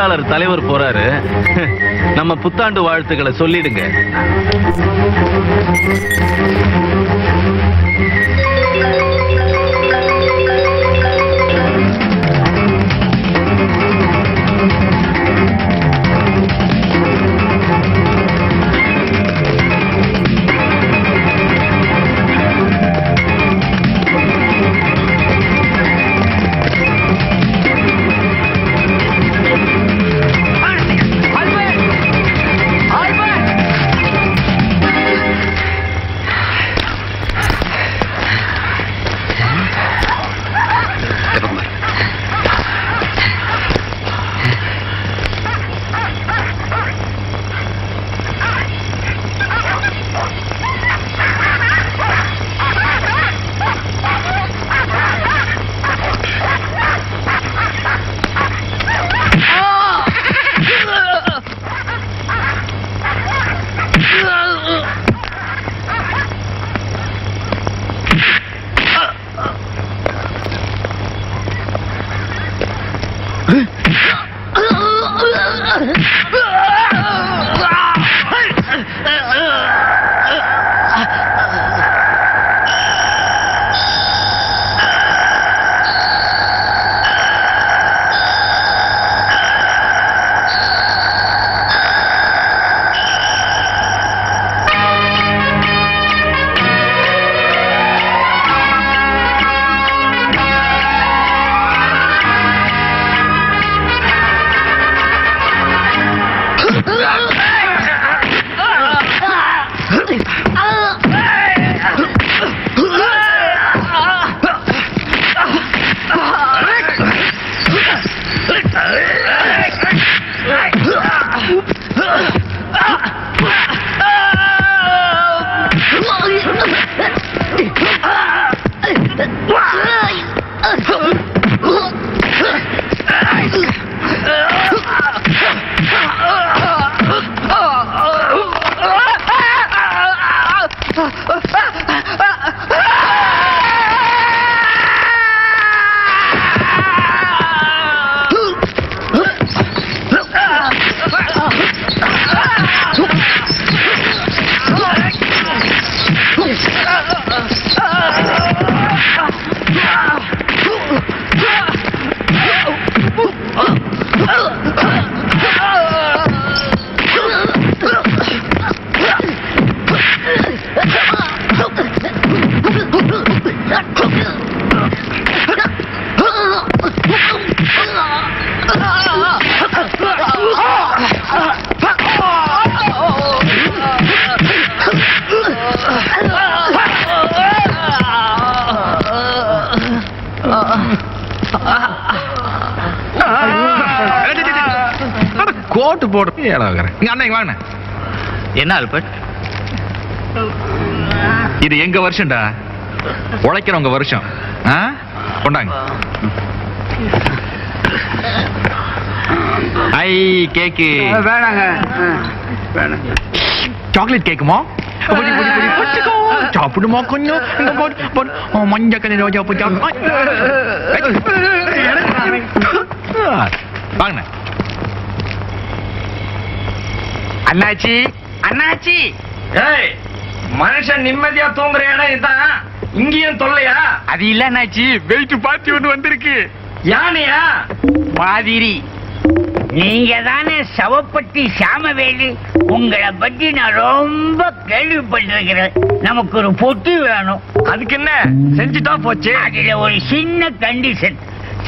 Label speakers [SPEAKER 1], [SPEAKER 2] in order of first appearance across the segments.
[SPEAKER 1] தொழிலாளர் தலைவர் போறாரு. நம்ம புத்தாண்டு வாழ்த்துக்களை சொல்லிடுங்க.
[SPEAKER 2] கோட்டு போடுறது என்ன ஆல்பர்ட், இது எங்க வருஷம்டா, உழைக்கிறவங்க வருஷம். கொண்டாங்க. ஐ கேக்கு
[SPEAKER 3] வேணாங்க,
[SPEAKER 2] சாக்லேட் கேக்குமா? சாப்பிடுமா கொஞ்சம்? மஞ்சள் கண்ணி ரோஜா பூ வாங்க.
[SPEAKER 3] அண்ணாச்சி, அண்ணாச்சி,
[SPEAKER 4] மனுஷன் நிம்மதியா தூங்குற இடம் இதுதான். இங்கேயும் தொல்லையா?
[SPEAKER 3] அது இல்ல அண்ணாச்சி, வெயிட் பார்ட்டி ஒன்று வந்திருக்கு.
[SPEAKER 4] யானையா?
[SPEAKER 3] மாதிரி நீங்க தானே சவப்பட்டி சாமவேலு? உங்களை பத்தி நான் ரொம்ப கேள்விப்பட்டிருக்கிறேன். நமக்கு ஒரு பொட்டி வேணும்.
[SPEAKER 4] அதுக்கு என்ன செஞ்சுட்டா போச்சு.
[SPEAKER 3] அதுல ஒரு சின்ன கண்டிஷன்,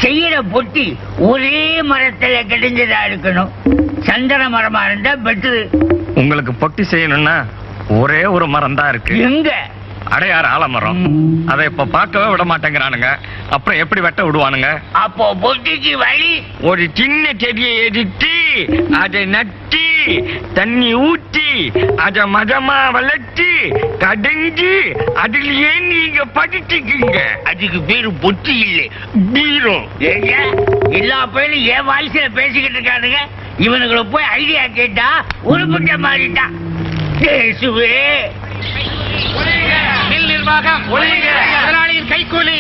[SPEAKER 3] செய்யற பொட்டி ஒரே மரத்துல கிடைஞ்சதா இருக்கணும். சந்தன மரமா இருந்தா பெட்ரு.
[SPEAKER 4] உங்களுக்கு பொட்டி செய்யணும்னா ஒரே ஒரு மரம் தான் இருக்கு.
[SPEAKER 3] எங்க?
[SPEAKER 4] அடையாறு ஆலமரம். அதை இப்ப பார்க்கவே விட மாட்டேங்கிறானுங்க. அப்புறம் எப்படி வெட்ட விடுவானுங்க?
[SPEAKER 3] அப்போ பொட்டிக்கு வழி,
[SPEAKER 4] ஒரு சின்ன செடியை எடுத்து அதை நட்டி தண்ணி ஊற்றி அதை மதமா வளர்த்து கடைஞ்சி அதுலயே நீங்க படிச்சுக்குங்க.
[SPEAKER 3] அதுக்கு பேரு பொட்டி இல்லை,
[SPEAKER 4] பீரோ.
[SPEAKER 3] எல்லா பேரும் என் வாய்ஸ்ல பேசிக்கிட்டு இருக்கானுங்க. இவனுங்களை போய் ஐடியா கேட்டா உருப்பிட்ட மாறிட்டா.
[SPEAKER 5] மில் நிர்வாகம் முதலாளியின் கைக்கூலி.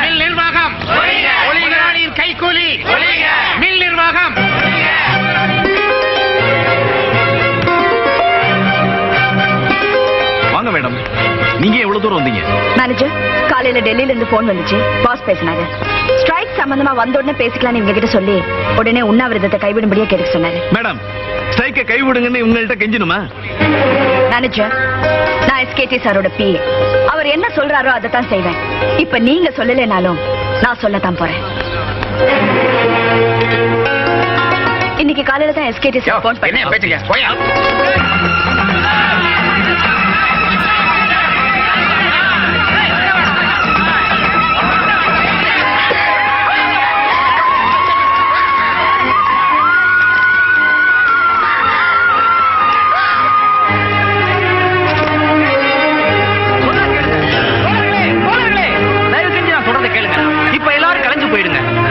[SPEAKER 5] மில் நிர்வாகம் முதலாளியின் கைக்கூலி. மில் நிர்வாகம்
[SPEAKER 1] தூரம் வந்தீங்க?
[SPEAKER 6] மேனேஜர், காலையில டெல்லியில இருந்து போன் வந்துச்சு. பாஸ் பேசினாங்க. ஸ்ட்ரைக் சம்பந்தமா வந்த உடனே பேசிக்கலாம்னு இவங்க கிட்ட சொல்லி உடனே உண்ணாவிரதத்தை கைவிடும்படியா கேட்க சொன்னாரு.
[SPEAKER 1] மேடம், ஸ்ட்ரைக்கை கைவிடுங்கன்னு இவங்கள்ட்ட கெஞ்சணுமா?
[SPEAKER 6] மேனேஜர், நான் எஸ்கேடி சாரோட பிஏ. அவர் என்ன சொல்றாரோ அதை தான் செய்வேன். இப்ப நீங்க சொல்லலைனாலும் நான் சொல்லத்தான் போறேன். இன்னைக்கு காலையில தான் எஸ்கேடி சார் போன் பண்ணி
[SPEAKER 5] பேசுங்க. போயா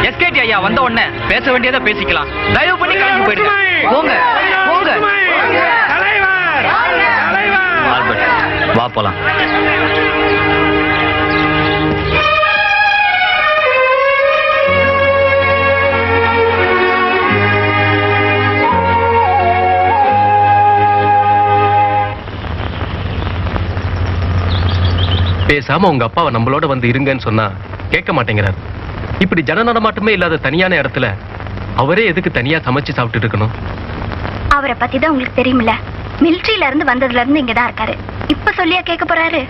[SPEAKER 2] எஸ்கேடி ஐயா வந்த உடனே பேச வேண்டியதை பேசிக்கலாம். தயவு பண்ணி கிளம்பி போயிடுங்க. போங்க போங்க.
[SPEAKER 1] ஆல்பர்ட், வா போலாம்.
[SPEAKER 7] பேசாம உங்க அப்பாவை நம்மளோட வந்து இருங்கன்னு சொன்னா கேட்க மாட்டேங்கிறார். இப்படி ஜன நடமாட்டமே இல்லாத தனியான இடத்துல அவரே எதுக்கு தனியா சமைச்சு சாப்பிட்டு இருக்கணும்?
[SPEAKER 8] அவரை பத்தி தான் உங்களுக்கு தெரியுமில்ல. மிலிட்டரியில இருந்து வந்ததுல இருந்து இங்கதான் இருக்காரு. இப்ப சொல்லியா கேட்க போறாரு?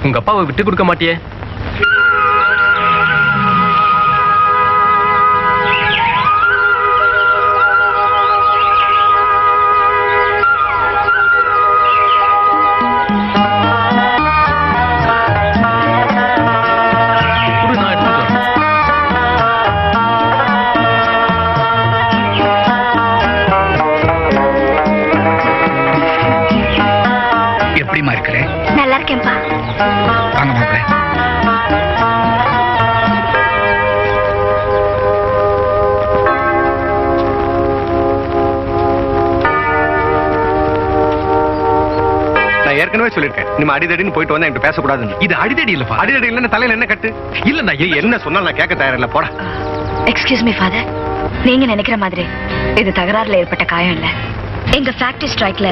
[SPEAKER 7] உங்க அப்பாவை விட்டு கொடுக்க மாட்டியே?
[SPEAKER 8] நல்லா இருக்கேன்பா.
[SPEAKER 2] வாங்க மாப்பிள்ளை.
[SPEAKER 7] நான் ஏற்கனவே சொல்லிருக்கேன், நீ அடிதடின்னு போயிட்டு வந்தா என்கிட்ட பேசக்கூடாதுன்னு.
[SPEAKER 2] இது அடிதடி இல்ல.
[SPEAKER 7] அடிதடி இல்லன்னு தலையில என்ன கட்டு?
[SPEAKER 2] இல்ல, நான்
[SPEAKER 7] என்ன சொன்னாலும் நான் கேட்க தயாரில்ல. போட.
[SPEAKER 6] எக்ஸ்கியூஸ் மீ ஃபாதர், நீங்க நினைக்கிற மாதிரி இது தகராறுல ஏற்பட்ட காயம் இல்ல. எங்க ஃபேக்டரி ஸ்ட்ரைக்ல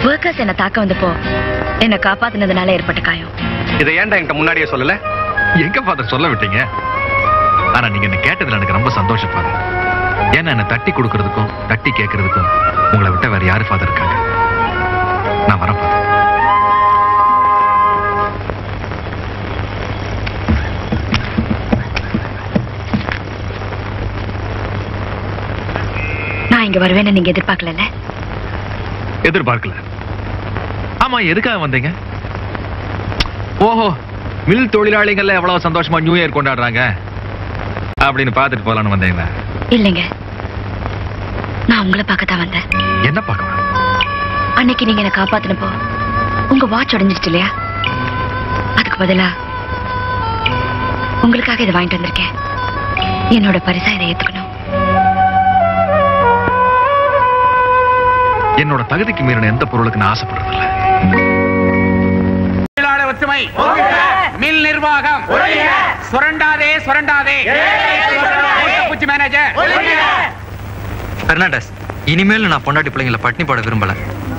[SPEAKER 6] வர்க்கர்ஸ் என்ன தாக்க வந்தப்போ என்ன காப்பாத்தினதுனால ஏற்பட்ட காயம்.
[SPEAKER 7] இதை ஏன்டா என்கிட்ட முன்னாடியே சொல்லல?
[SPEAKER 2] எங்க ஃபாதர் சொல்ல விட்டீங்க? ஆனா நீங்க என்ன கேட்டதுல எனக்கு ரொம்ப சந்தோஷம் ஃபாதர். ஏன்னா என்ன தட்டி கொடுக்கறதுக்கும் தட்டி கேட்கறதுக்கும் உங்களை விட்ட வேற யாரு ஃபாதர் இருக்காங்க? நான் வரேன் ஃபாதர்.
[SPEAKER 6] நான் இங்க வருவேன்னு நீங்க எதிர்பார்க்கல?
[SPEAKER 2] எதிர்பார்க்கல. ஆமா, எதுக்காக வந்தீங்க? ஓஹோ, மில் தொழிலாளிகள் எவ்வளவு சந்தோஷமா நியூ இயர் கொண்டாடுறாங்க அப்படின்னு பார்த்துட்டு போலான்னு வந்தீங்களா?
[SPEAKER 6] இல்லைங்க, நான் உங்களை பார்க்கத்தான் வந்தேன்.
[SPEAKER 2] என்ன பார்க்கலாம்?
[SPEAKER 6] அன்னைக்கு நீங்க என்ன காப்பாத்தினப்போ உங்க வாட்ச் உடைஞ்சிருச்சு இல்லையா? அதுக்கு பதிலா உங்களுக்காக இதை வாங்கிட்டு வந்திருக்கேன். என்னோட பரிசா இதை ஏத்துக்கணும்.
[SPEAKER 2] என்னோட தகுதிக்கு மீறின எந்த பொருளுக்கு நான் ஆசைப்படுறதில்ல.
[SPEAKER 5] தொழிலாளர் ஒற்றுமை, மில் நிர்வாகம், சுரண்டாதே சுரண்டாதே. பூச்சி மேனேஜர்
[SPEAKER 9] பெர்னாண்டஸ், இனிமேல் நான் பொண்டாட்டி பிள்ளைங்களை பட்டினி போட விரும்பல.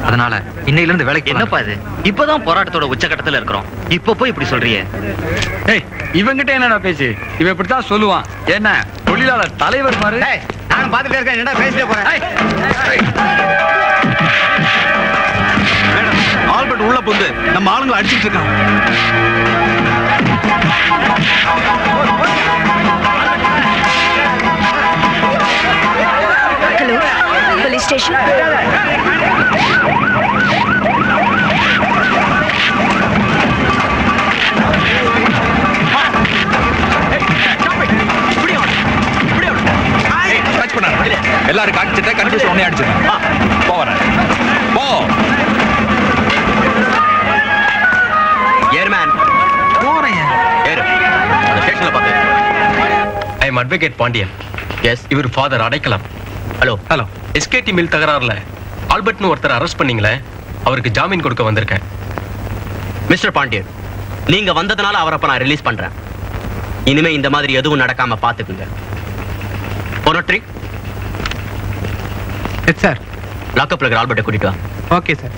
[SPEAKER 9] அதனால இன்னையில இருந்து வேலைக்கு.
[SPEAKER 1] என்னப்பா இது? இப்பதான் போராட்டத்தோட உச்சகட்டத்துல இருக்கிறோம், இப்ப போய் இப்படி சொல்றீங்க?
[SPEAKER 9] இவங்கிட்ட என்னடா பேச்சு? இவன் இப்படித்தான் சொல்லுவான். என்ன தொழிலாளர் தலைவர் மாதிரி?
[SPEAKER 3] நான் பாத்துட்டே இருக்கேன். என்னடா பேசிட்டே போறேன்?
[SPEAKER 1] ஆல்பர்ட் உள்ள புந்து நம்ம ஆளுங்களை அடிச்சிட்டு இருக்கான்.
[SPEAKER 6] Hello, police station.
[SPEAKER 2] எல்லாரும் காட்டிட்ட கன்ஃபியூஸ் ஒன்னே அடிச்சிருக்கேன். போறேன். போ.
[SPEAKER 1] ஏர்மேன் போறேன். ஏறு. ஸ்டேஷன்ல பாத்து.
[SPEAKER 7] I am advocate Pandian. Yes, இவர் father Adaikalam.
[SPEAKER 1] Hello
[SPEAKER 7] hello. SKD mill தகராறுல ஆல்பர்ட்னு ஒருத்தர் அரெஸ்ட் பண்ணீங்களே, அவருக்கு ஜாமீன் கொடுக்க வந்திருக்கேன்.
[SPEAKER 1] மிஸ்டர் பாண்டியன், நீங்க வந்ததுனால அவரை நான் ரிலீஸ் பண்றேன். இனிமே இந்த மாதிரி எதுவும் நடக்காம பாத்துக்குங்க. பொனட்ரி.
[SPEAKER 2] Yes sir.
[SPEAKER 1] லாக்அப்ல இருக்கிற ஆல்பர்ட்டை கூட்டிட்டு வா.
[SPEAKER 2] Okay sir.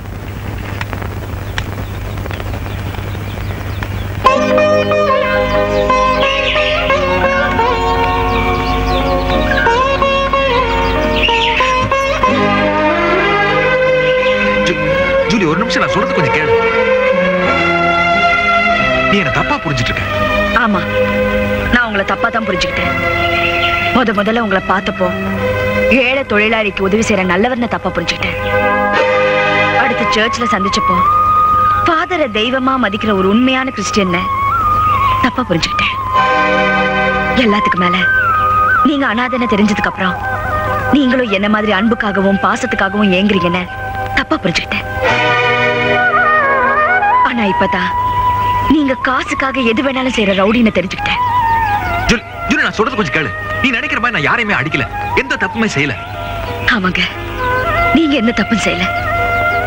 [SPEAKER 2] நிமிஷம் நான் சொல்றது கொஞ்சம் கேளு. நீ என்ன தப்பா புரிஞ்சிட்டு இருக்க.
[SPEAKER 6] ஆமா, நான் உங்களை தப்பா தான் புரிஞ்சுக்கிட்டேன். முதல்ல உங்களை பார்த்தப்போ ஏழை தொழிலாளிக்கு உதவி செய்யற நல்லவர்னு தப்பா புரிஞ்சுக்கிட்டேன். அடுத்து சர்ச்ல சந்திச்சப்போ ஃபாதரை தெய்வமா மதிக்கிற ஒரு உண்மையான கிறிஸ்டியன் தப்பா புரிஞ்சுக்கிட்டேன். எல்லாத்துக்கு மேல நீங்க அனாதைன்னு தெரிஞ்சதுக்கு அப்புறம் நீங்களும் என்ன மாதிரி அன்புக்காகவும் பாசத்துக்காகவும் ஏங்குறீங்கன்னு தப்பா புரிஞ்சுக்கிட்டேன். ஆனா இப்பதான் நீங்க காசுக்காக எது வேணாலும் செய்யற ரவுடின்னு தெரிஞ்சுக்கிட்டேன்.
[SPEAKER 2] நான் சொல்றது கொஞ்சம் கேளு. நீ நினைக்கிற மாதிரி நான் யாரையுமே அடிக்கல, எந்த தப்புமே செய்யல.
[SPEAKER 6] ஆமாங்க, நீங்க என்ன தப்பும் செய்யல.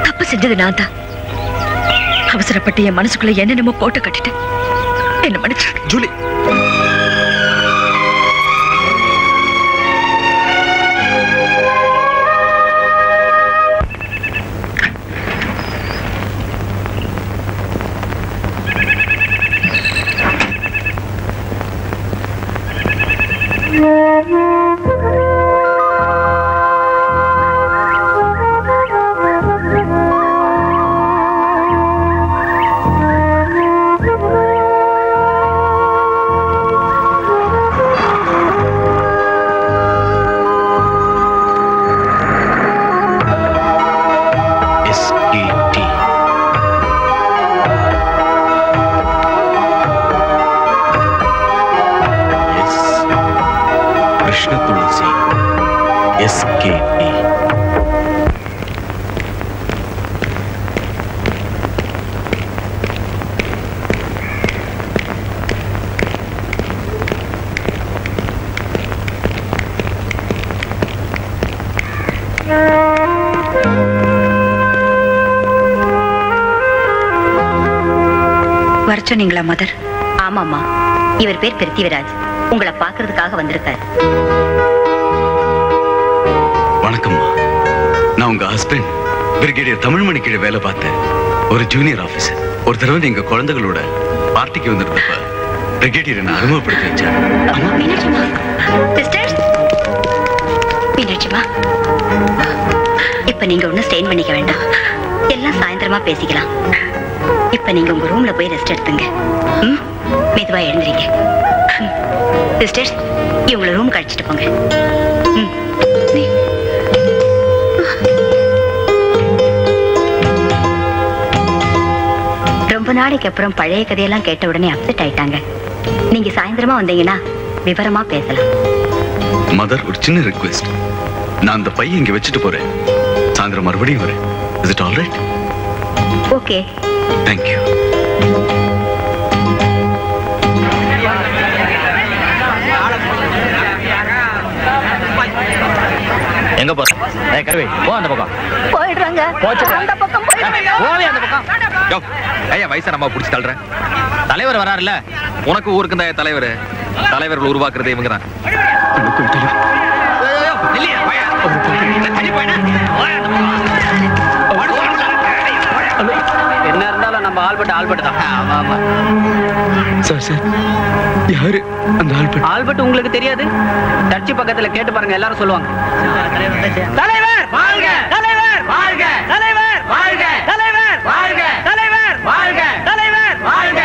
[SPEAKER 6] தப்பு செஞ்சது நான் தான். அவசரப்பட்டு என் மனசுக்குள்ள என்னென்னமோ போட்டு கட்டிட்டேன். என்ன மன்னிச்சு.
[SPEAKER 2] ஜூலி,
[SPEAKER 10] வர சொன்னீங்களா மதர்? ஆமாம்மா, இவர் பேர் பிருத்திவிராஜ். உங்களை பார்க்கறதுக்காக வந்திருக்காரு.
[SPEAKER 11] வணக்கம்மா. நான் உங்க ஹஸ்பண்ட் பிரிகேடியர் தமிழ்மணி கீழே வேலை பார்த்தேன். ஒரு ஜூனியர் ஆபீசர். ஒரு தடவை எங்க குழந்தைகளோட பார்ட்டிக்கு வந்திருந்தப்ப பிரிகேடியர் என்ன அறிமுகப்படுத்தி வச்சார்.
[SPEAKER 10] மீனாட்சிமா, இப்ப நீங்க ஒன்னும் ஸ்டெயின் பண்ணிக்க வேண்டாம். எல்லாம் சாயந்தரமா பேசிக்கலாம். இப்ப நீங்க உங்க ரூம்ல போய் ரெஸ்ட் எடுத்துங்க. மெதுவா எழுந்துறீங்க. சிஸ்டர்ஸ், இவங்களை ரூம் கழிச்சிட்டு போங்க. ரொம்ப நாளைக்கு அப்புறம் பழைய கதையெல்லாம் கேட்ட உடனே அப்செட் ஆயிட்டாங்க. நீங்க சாயந்தரமா வந்தீங்கன்னா விவரமா பேசலாம்.
[SPEAKER 11] மதர், ஒரு சின்ன ரிக்வெஸ்ட். நான் அந்த பையன் இங்க வச்சுட்டு போறேன். சாயந்தரம் மறுபடியும் வரேன். Is it all right?
[SPEAKER 10] Okay.
[SPEAKER 11] Thank you.
[SPEAKER 4] எங்க போற? ஏய் கருவி, போ அந்த பக்கம்.
[SPEAKER 6] போயிடுறாங்க. அந்த பக்கம் போயிடுறாங்க.
[SPEAKER 4] போவே அந்த பக்கம்.
[SPEAKER 2] யோ, ஐயா வயசா நம்ம புடிச்சு தள்ளுறேன்.
[SPEAKER 4] தலைவர் வராருல்ல,
[SPEAKER 2] உனக்கு ஊருக்கு தான் தலைவர். தலைவர்கள் உருவாக்குறதே இவங்க தான்.
[SPEAKER 1] என்ன இருந்தாலும் நம்ம ஆல்பர்ட் தான். ஆமா.
[SPEAKER 11] சார் யாரு அந்த
[SPEAKER 1] ஆல்பர்ட் உங்களுக்கு தெரியாது? சர்ச்சு பக்கத்துல கேட்டு பாருங்க, எல்லாரும் சொல்லுவாங்க. தலைவர் வாழ்க! தலைவர் வாழ்க! தலைவர் வாழ்க! தலைவர் வாழ்க! தலைவர் வாழ்க! தலைவர் வாழ்க!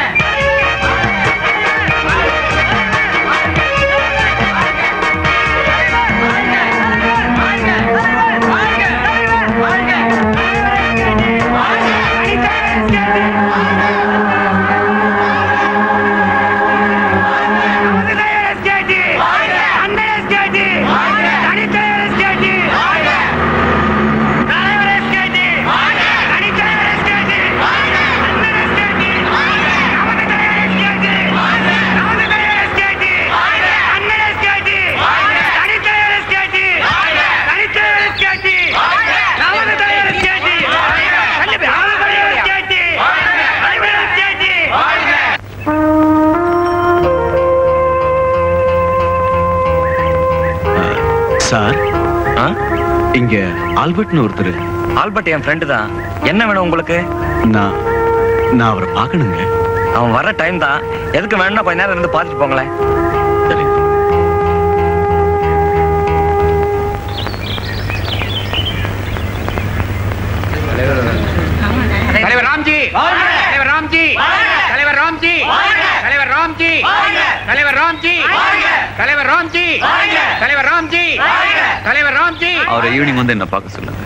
[SPEAKER 11] சார், இங்க ஆல்பர்ட்னு ஒருத்தர்.
[SPEAKER 4] ஆல்பர்ட் என் ஃப்ரெண்டு தான். என்ன வேணும் உங்களுக்கு?
[SPEAKER 11] நான் அவரை பார்க்கணுங்க.
[SPEAKER 4] அவன் வர டைம் தான். எதுக்கு வேணும்னா கொஞ்ச நேரம் இருந்து பார்த்துட்டு போங்களேன்.
[SPEAKER 11] சரி.
[SPEAKER 5] தலைவர் ராம்ஜி தலைவர் ராம்ஜி தலைவர் ராம்ஜி.
[SPEAKER 11] அவரை ஈவினிங் வந்து என்ன பார்க்க சொல்லுங்க.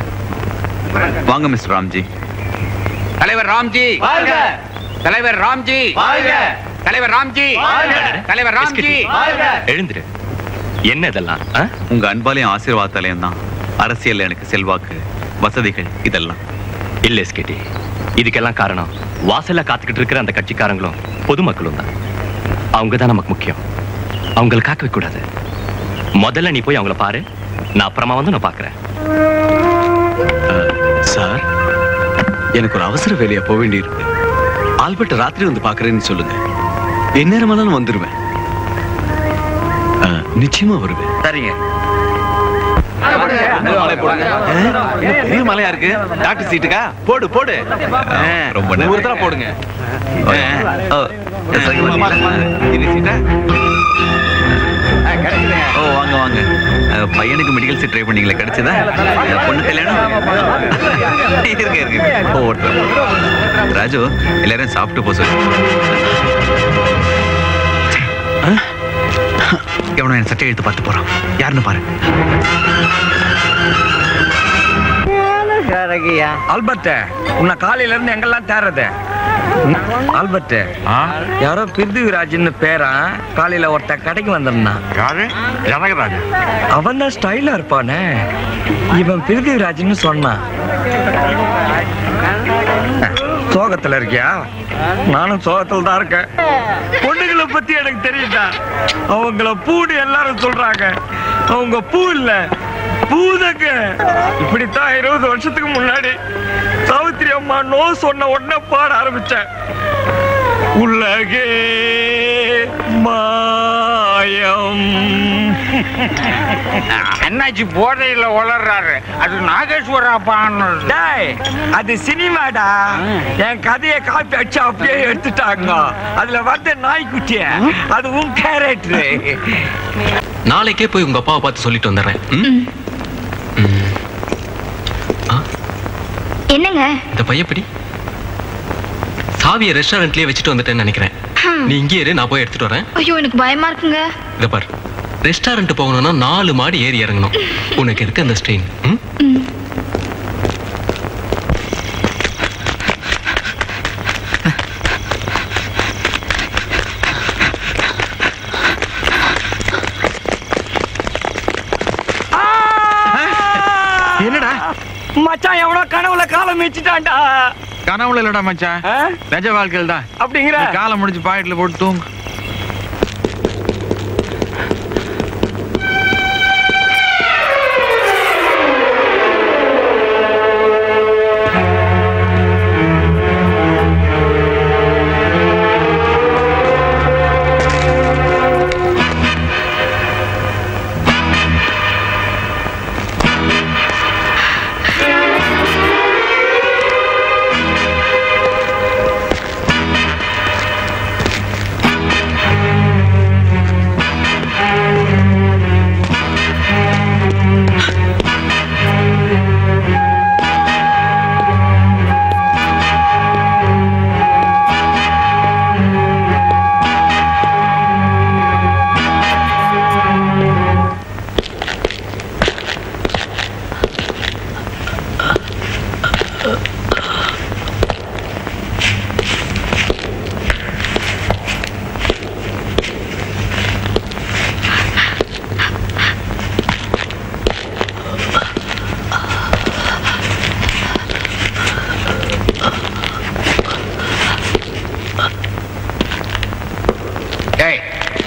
[SPEAKER 11] வாங்க மிஸ்டர் ராம்ஜி.
[SPEAKER 5] தலைவர் ராம்ஜி தலைவர் ராம்ஜி தலைவர் ராம்ஜி தலைவர் ராம்ஜி.
[SPEAKER 4] எழுந்துரு. என்ன இதெல்லாம்?
[SPEAKER 11] உங்க அன்பாலையும் ஆசீர்வாதத்தாலையும் தான் அரசியல் எனக்கு செல்வாக்கு வசதிகள் இதெல்லாம்.
[SPEAKER 4] இல்ல எஸ்கேடி, இதுக்கெல்லாம் காரணம் வாசல்ல காத்துக்கிட்டு இருக்கிற அந்த கட்சிக்காரங்களும் பொதுமக்களும் தான். அவங்க தான் நமக்கு முக்கியம். அவங்களை காக்க வைக்க கூடாது. முதல்ல நீ போய் அவங்கள பாரு, நான் அப்புறமா வந்து நான் பாக்குறேன்.
[SPEAKER 11] சார், எனக்கு ஒரு அவசர வேலையா போக வேண்டி இருக்கு. ஆல்பர்ட் ராத்திரி வந்து பாக்குறேன்னு சொல்லுங்க. எந்நேரமானாலும் வந்துருவேன். நிச்சயமா வருவேன்.
[SPEAKER 9] சரிங்க.
[SPEAKER 11] பெரிய மலையா இருக்கு. டாக்டர் சீட்டுக்கா? போடு போடு. ரொம்ப ஒருத்தர போடுங்க. ஓ வாங்க வாங்க. பையனுக்கு மெடிக்கல் சீட் ட்ரை பண்ணீங்களா? கிடைச்சதா? பொண்ணு கல்யாணம் இருக்கு இருக்கு. ஓ ராஜு, எல்லாரும் சாப்பிட்டு போ சொல்லு. எவனோ என் சட்டை எடுத்து பார்த்து போறான். யாருன்னு பாரு.
[SPEAKER 4] ஆல்பர்ட், உன்னை காலையில இருந்து எங்கெல்லாம் தேர்றது? ஆல்பர்ட், யாரோ பிருத்திவிராஜ்னு பேரா காலையில ஒருத்த கடைக்கு வந்திருந்தான்.
[SPEAKER 2] யாரு? ஜனகராஜ்.
[SPEAKER 4] அவன் தான் ஸ்டைலா இருப்பானே. இவன் பிருத்திவிராஜ்னு சொன்னான். சோகத்துல இருக்கியா? நானும் சோகத்துல தான் இருக்கேன். பொண்ணுகளை பத்தி எனக்கு தெரியுதா? அவங்கள பூன்னு எல்லாரும் சொல்றாங்க. அவங்க பூ இல்ல, பூதங்க. இப்படித்தான் 20 வருஷத்துக்கு முன்னாடி சாவித்திரி அம்மா நோ சொன்ன உடனே பாட ஆரம்பிச்சேன். உலகே மாயம்.
[SPEAKER 3] அண்ணாச்சி போதையில வளர்றாரு. அது நாகேஸ்வரா பான்னு.
[SPEAKER 4] அது சினிமாடா. என் கதையை காப்பி அடிச்சு அப்படியே எடுத்துட்டாங்க. அதுல வந்த நாய்க்குட்டிய அது உன் கேரக்டர்.
[SPEAKER 7] நாளைக்கே போய் உங்க அப்பாவை பார்த்து சொல்லிட்டு வந்துடுறேன்.
[SPEAKER 8] என்னங்க
[SPEAKER 7] இந்த பையப்படி சாவியை ரெஸ்டாரண்ட்லயே வச்சுட்டு வந்துட்டேன்னு நினைக்கிறேன். நீ இங்கே இரு, நான் போய் எடுத்துட்டு வரேன்.
[SPEAKER 8] ஐயோ எனக்கு பயமா இருக்குங்க.
[SPEAKER 7] இத பாரு, ரெஸ்டாரண்ட் போகணும்னா 4 மாடி ஏறி இறங்கணும். உனக்கு எதுக்கு அந்த ஸ்ட்ரெயின்?
[SPEAKER 9] என்னடா
[SPEAKER 4] மச்சான், எவனோ கனவுல காலம் வச்சுட்டான்டா.
[SPEAKER 2] கனவுல இல்லடா மச்சான், நிஜ வாழ்க்கையில் தான்.
[SPEAKER 4] அப்படிங்கிற
[SPEAKER 2] காலம் முடிச்சு பாக்கெட்ல போட்டு தூங்கு.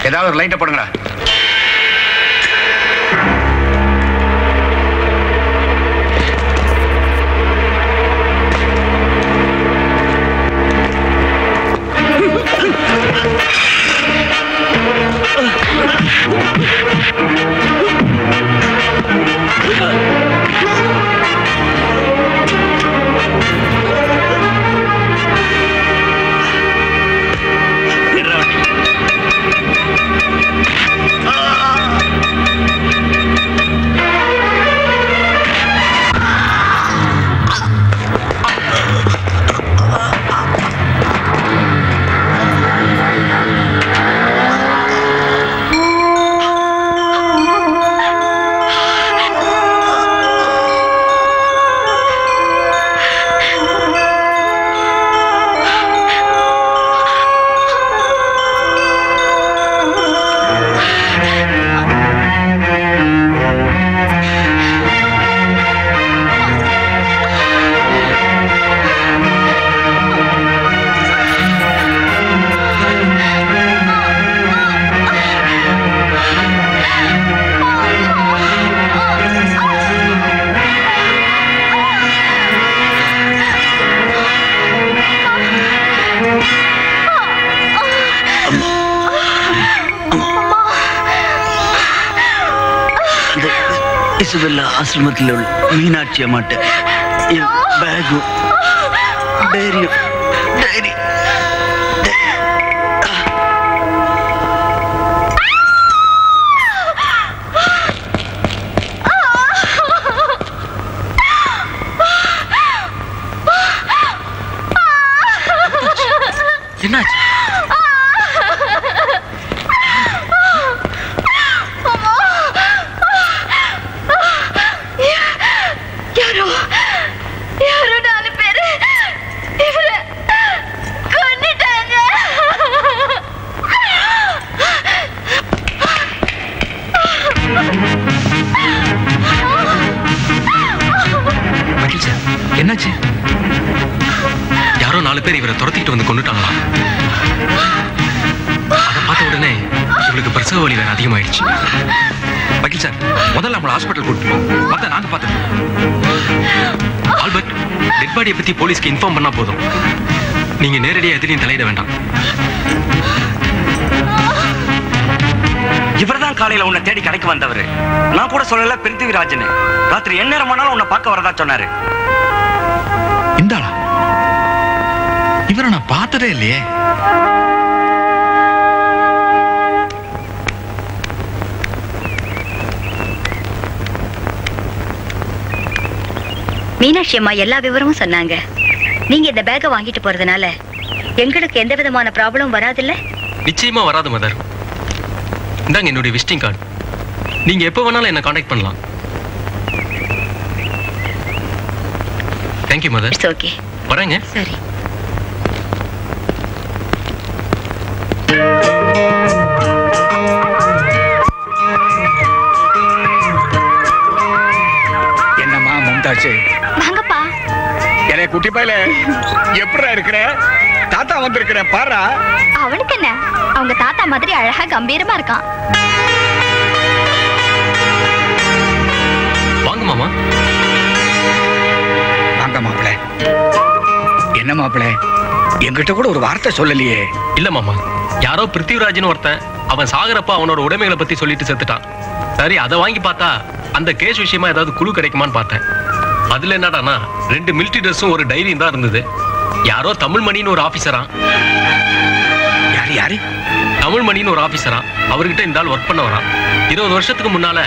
[SPEAKER 5] ஏதாவது ஒரு லைட்டை போடுங்கடா.
[SPEAKER 12] இசுபெல்லா ஆசிரமத்தில் உள்ள மீனாட்சி அம்மாட்ட என் பேகும் டைரியும் டைரி
[SPEAKER 7] என்னாச்சு?
[SPEAKER 13] யாரோ 4 பேரு இவரை கொன்னுட்டாங்க.
[SPEAKER 7] வக்கீல் சார், என்னாச்சு? யாரோ 4 பேர் இவரை துரத்திட்டு வந்து கொண்டுட்டாங்களா? அதை பார்த்த உடனே இவளுக்கு பிரசவ வலி வேற அதிகமாயிடுச்சு. வக்கீல் சார், முதல்ல நம்மள ஹாஸ்பிட்டல் கூட்டிட்டு போவோம். மத்த நாங்க பார்த்துக்கோம். ஆல்பர்ட், டெட் பாடியை பத்தி போலீஸ்க்கு இன்ஃபார்ம் பண்ணா போதும். நீங்க நேரடியா எதிரையும் தலையிட வேண்டாம்.
[SPEAKER 4] இவர்தான் காலையில உன்னை தேடி கடைக்கு வந்தவர். நான் கூட சொல்லல பிருத்திவிராஜன். ராத்திரி என்ன நேரமானாலும் உன்னை பார்க்க வரதா சொன்னாரு.
[SPEAKER 2] இந்தாளா? இவரை நான் பார்த்ததே இல்லையே.
[SPEAKER 10] மீனாட்சி அம்மா எல்லா விவரமும் சொன்னாங்க. நீங்க இந்த பேக்கை வாங்கிட்டு போறதுனால எங்களுக்கு எந்த விதமான ப்ராப்ளம் வராதுல்ல?
[SPEAKER 7] நிச்சயமா வராது மதர். இந்தாங்க என்னுடைய விசிட்டிங் கார்டு. நீங்க எப்போ வேணாலும் என்ன காண்டாக்ட் பண்ணலாம். Thank you mother.
[SPEAKER 10] It's okay.
[SPEAKER 7] வரேங்க.
[SPEAKER 10] சரி.
[SPEAKER 5] என்னம்மா மும்தாச்சு?
[SPEAKER 8] வாங்கப்பா.
[SPEAKER 5] என்னை குட்டி பையல எப்படா இருக்கிற? தாத்தா வந்திருக்கிறேன் பாரா.
[SPEAKER 8] அவனுக்கு என்ன, அவங்க தாத்தா மாதிரி அழகா கம்பீரமா இருக்கான்.
[SPEAKER 7] வாங்க மாமா.
[SPEAKER 5] வாங்க மாப்பிள. என்ன மாப்பிள, என்கிட்ட கூட ஒரு வார்த்தை சொல்லலையே?
[SPEAKER 7] இல்ல மாமா, யாரோ பிருத்திவிராஜன் ஒருத்தன் அவன் சாகரப்ப அவனோட உடைமைகளை பத்தி சொல்லிட்டு செத்துட்டான். சரி, அதை வாங்கி பார்த்தா அந்த கேஸ் விஷயமா ஏதாவது குழு கிடைக்குமான்னு பார்த்தேன். அதுல என்னடானா 2 மிலிட்டரி ட்ரெஸ்ஸும் ஒரு டைரியும் தான் இருந்தது. யாரோ தமிழ்மணின்னு ஒரு ஆபீசரா.
[SPEAKER 5] யாரு யாரு?
[SPEAKER 7] தமிழ்மணின்னு ஒரு ஆபீசரா. அவர்கிட்ட இந்த ஆள் ஒர்க் பண்ண வரான். 20 வருஷத்துக்கு முன்னால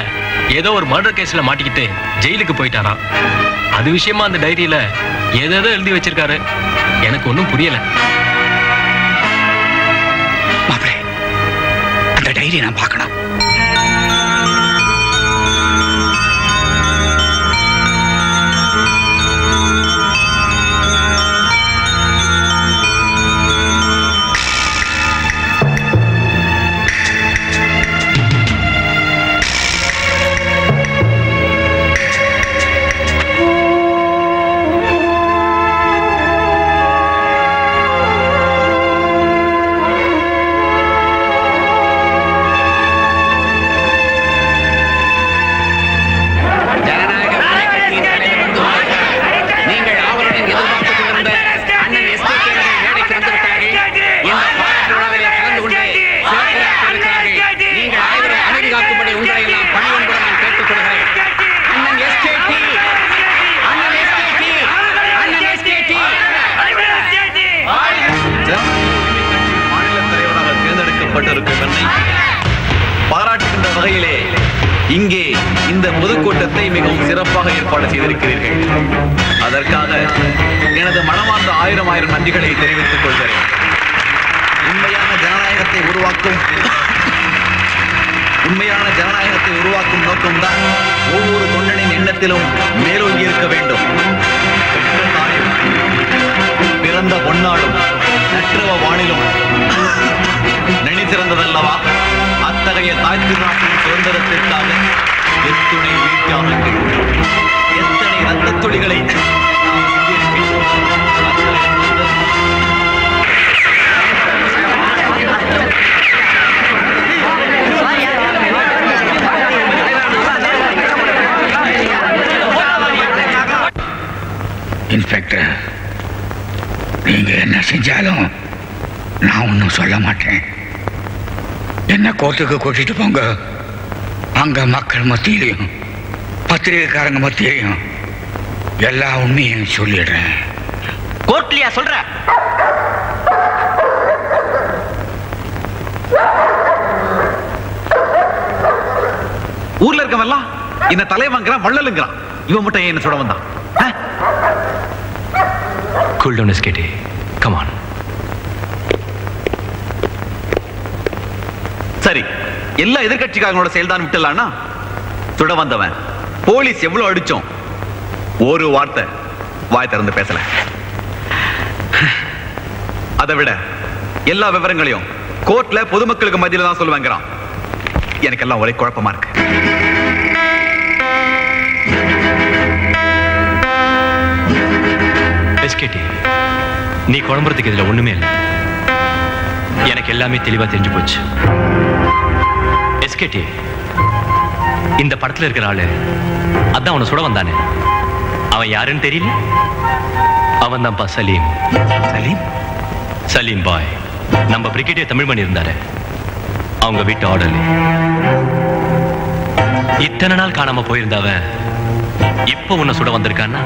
[SPEAKER 7] ஏதோ ஒரு மர்டர் கேஸ்ல மாட்டிக்கிட்டு ஜெயிலுக்கு போயிட்டாராம். அது விஷயமா அந்த டைரியில ஏதேதோ எழுதி வச்சிருக்காரு. எனக்கு ஒன்றும் புரியல.
[SPEAKER 5] மாப்பிள, அந்த டைரி நான் பார்க்கணும்.
[SPEAKER 11] பாராட்டுகின்ற வகையிலே இங்கே இந்த பொதுக்கூட்டத்தை மிகவும் சிறப்பாக ஏற்பாடு செய்திருக்கிறீர்கள். அதற்காக எனது மனமார்ந்த 1000 நன்றிகளை தெரிவித்துக் கொள்கிறேன். உண்மையான ஜனநாயகத்தை உருவாக்கும் நோக்கம்தான் ஒவ்வொரு தொண்டனின் எண்ணத்திலும் மேலோங்கி இருக்க வேண்டும். பிறந்த பொன்னாடும் நற்றவ வானிலும் நெனி சிறந்ததல்லவா? அத்தகைய தாய் திருநாட்டின் சுதந்திரத்திற்காக எத்துணை வீழ்த்தியாளர்கள், எத்தனை ரத்த துளிகளை
[SPEAKER 5] இன்ஸ்பெக்டர், நீங்க என்ன செஞ்சாலும் நான் ஒன்றும் சொல்ல மாட்டேன். என்ன கோர்ட்டுக்கு கூட்டிட்டு போங்க. அங்க மக்கள் மத்தியிலையும் பத்திரிகைக்காரங்க மத்தியையும் எல்லா உண்மையும் சொல்லிடுறேன்.
[SPEAKER 1] கோர்ட்லயா சொல்ற?
[SPEAKER 14] ஊர்ல இருக்கவெல்லாம் என்ன தலைவங்கிறான், வள்ளலுங்கிறான். இவன் மட்டும் என்ன சொல்ல வந்தான்?
[SPEAKER 7] Cool down, SKT. Come on.
[SPEAKER 14] சரி, எல்லா எதிர்கட்சிக்காரங்களோட செயல்தான் விட்டுலான்னா, சுட வந்தவன் போலீஸ் எவ்வளவு அடிச்சோம் ஒரு வார்த்தை வாய் திறந்து பேசல. அதை விட எல்லா விவரங்களையும் கோர்ட்ல பொதுமக்களுக்கு மத்தியில தான் சொல்லுவாங்கிறான். எனக்கெல்லாம் ஒரே குழப்பமா இருக்கு.
[SPEAKER 7] SKT, நீ குழம்புறதுக்கு இதுல ஒண்ணுமே இல்லை. எனக்கு எல்லாமே தெளிவா தெரிஞ்சு போச்சு. SKT, இந்த படத்துல இருக்கிற ஆளு அதான் அவனை சுட வந்தானே, அவன் யாருன்னு தெரியல. அவன் தான்ப்பா சலீம். சலீம்? சலீம் பாய், நம்ம பிரிகேடியர் தமிழ்மணி இருந்தாரு, அவங்க வீட்டு ஆர்டர்ல. இத்தனை நாள் காணாம போயிருந்தவன் இப்ப உன்னை சுட வந்திருக்கான்னா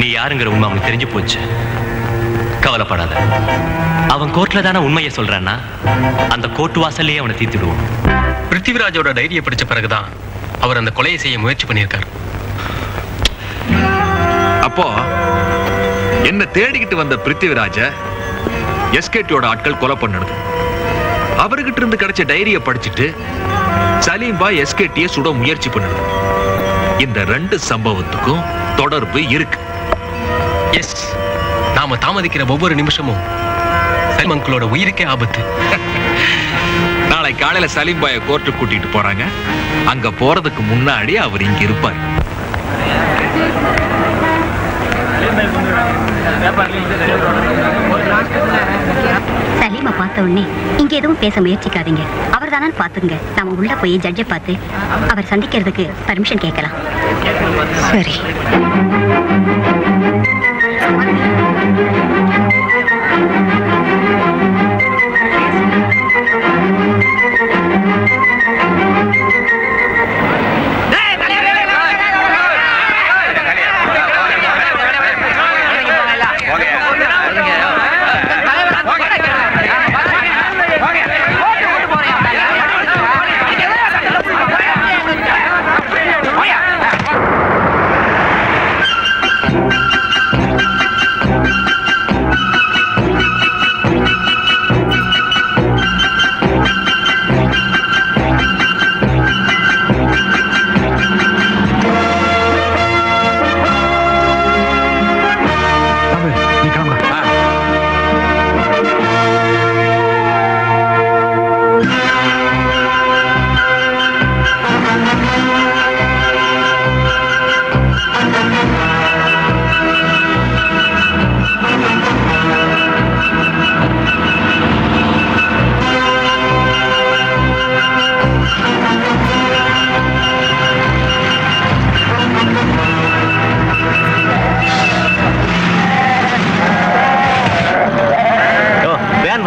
[SPEAKER 7] நீ யாருங்கிற உண்மை அவனுக்கு தெரிஞ்சு போச்சு. கவலைப்படாத, அவன் கோர்ட்ல தானே உண்மையை சொல்றான்னா அந்த கோர்ட் வாசல்லையே அவனை தீர்த்துடுவோம். பிருத்திவிராஜோட டைரியை படிச்ச பிறகுதான் அவர் அந்த கொலையை செய்ய முயற்சி பண்ணியிருக்காரு.
[SPEAKER 2] அப்போ என்ன தேடிக்கிட்டு வந்த பிருத்திவிராஜ எஸ்கேடியோட ஆட்கள் கொலை பண்ணது. அவர்கிட்ட இருந்து கிடைச்ச டைரியை படிச்சுட்டு சலீம் பாய் எஸ்கேடியை சுட முயற்சி பண்ணுது. இந்த ரெண்டு சம்பவத்துக்கும் தொடர்பு இருக்கு.
[SPEAKER 7] எஸ், நாம தாமதிக்கிற ஒவ்வொரு நிமிஷமும் சலீம் அங்கிளோட உயிருக்கே ஆபத்து.
[SPEAKER 2] நாளை காலையில சலீம் பாயை கோர்ட்டுக்கு கூட்டிட்டு போறாங்க. அங்க போறதுக்கு முன்னாடி அவர் இங்க இருப்பார்.
[SPEAKER 10] சலீமை பார்த்த உடனே இங்க எதுவும் பேச முயற்சிக்காதீங்க. அவர் தானே பாத்துங்க. நாம உள்ள போய் ஜட்ஜை பார்த்து அவர் சந்திக்கிறதுக்கு பர்மிஷன் கேட்கலாம். சரி.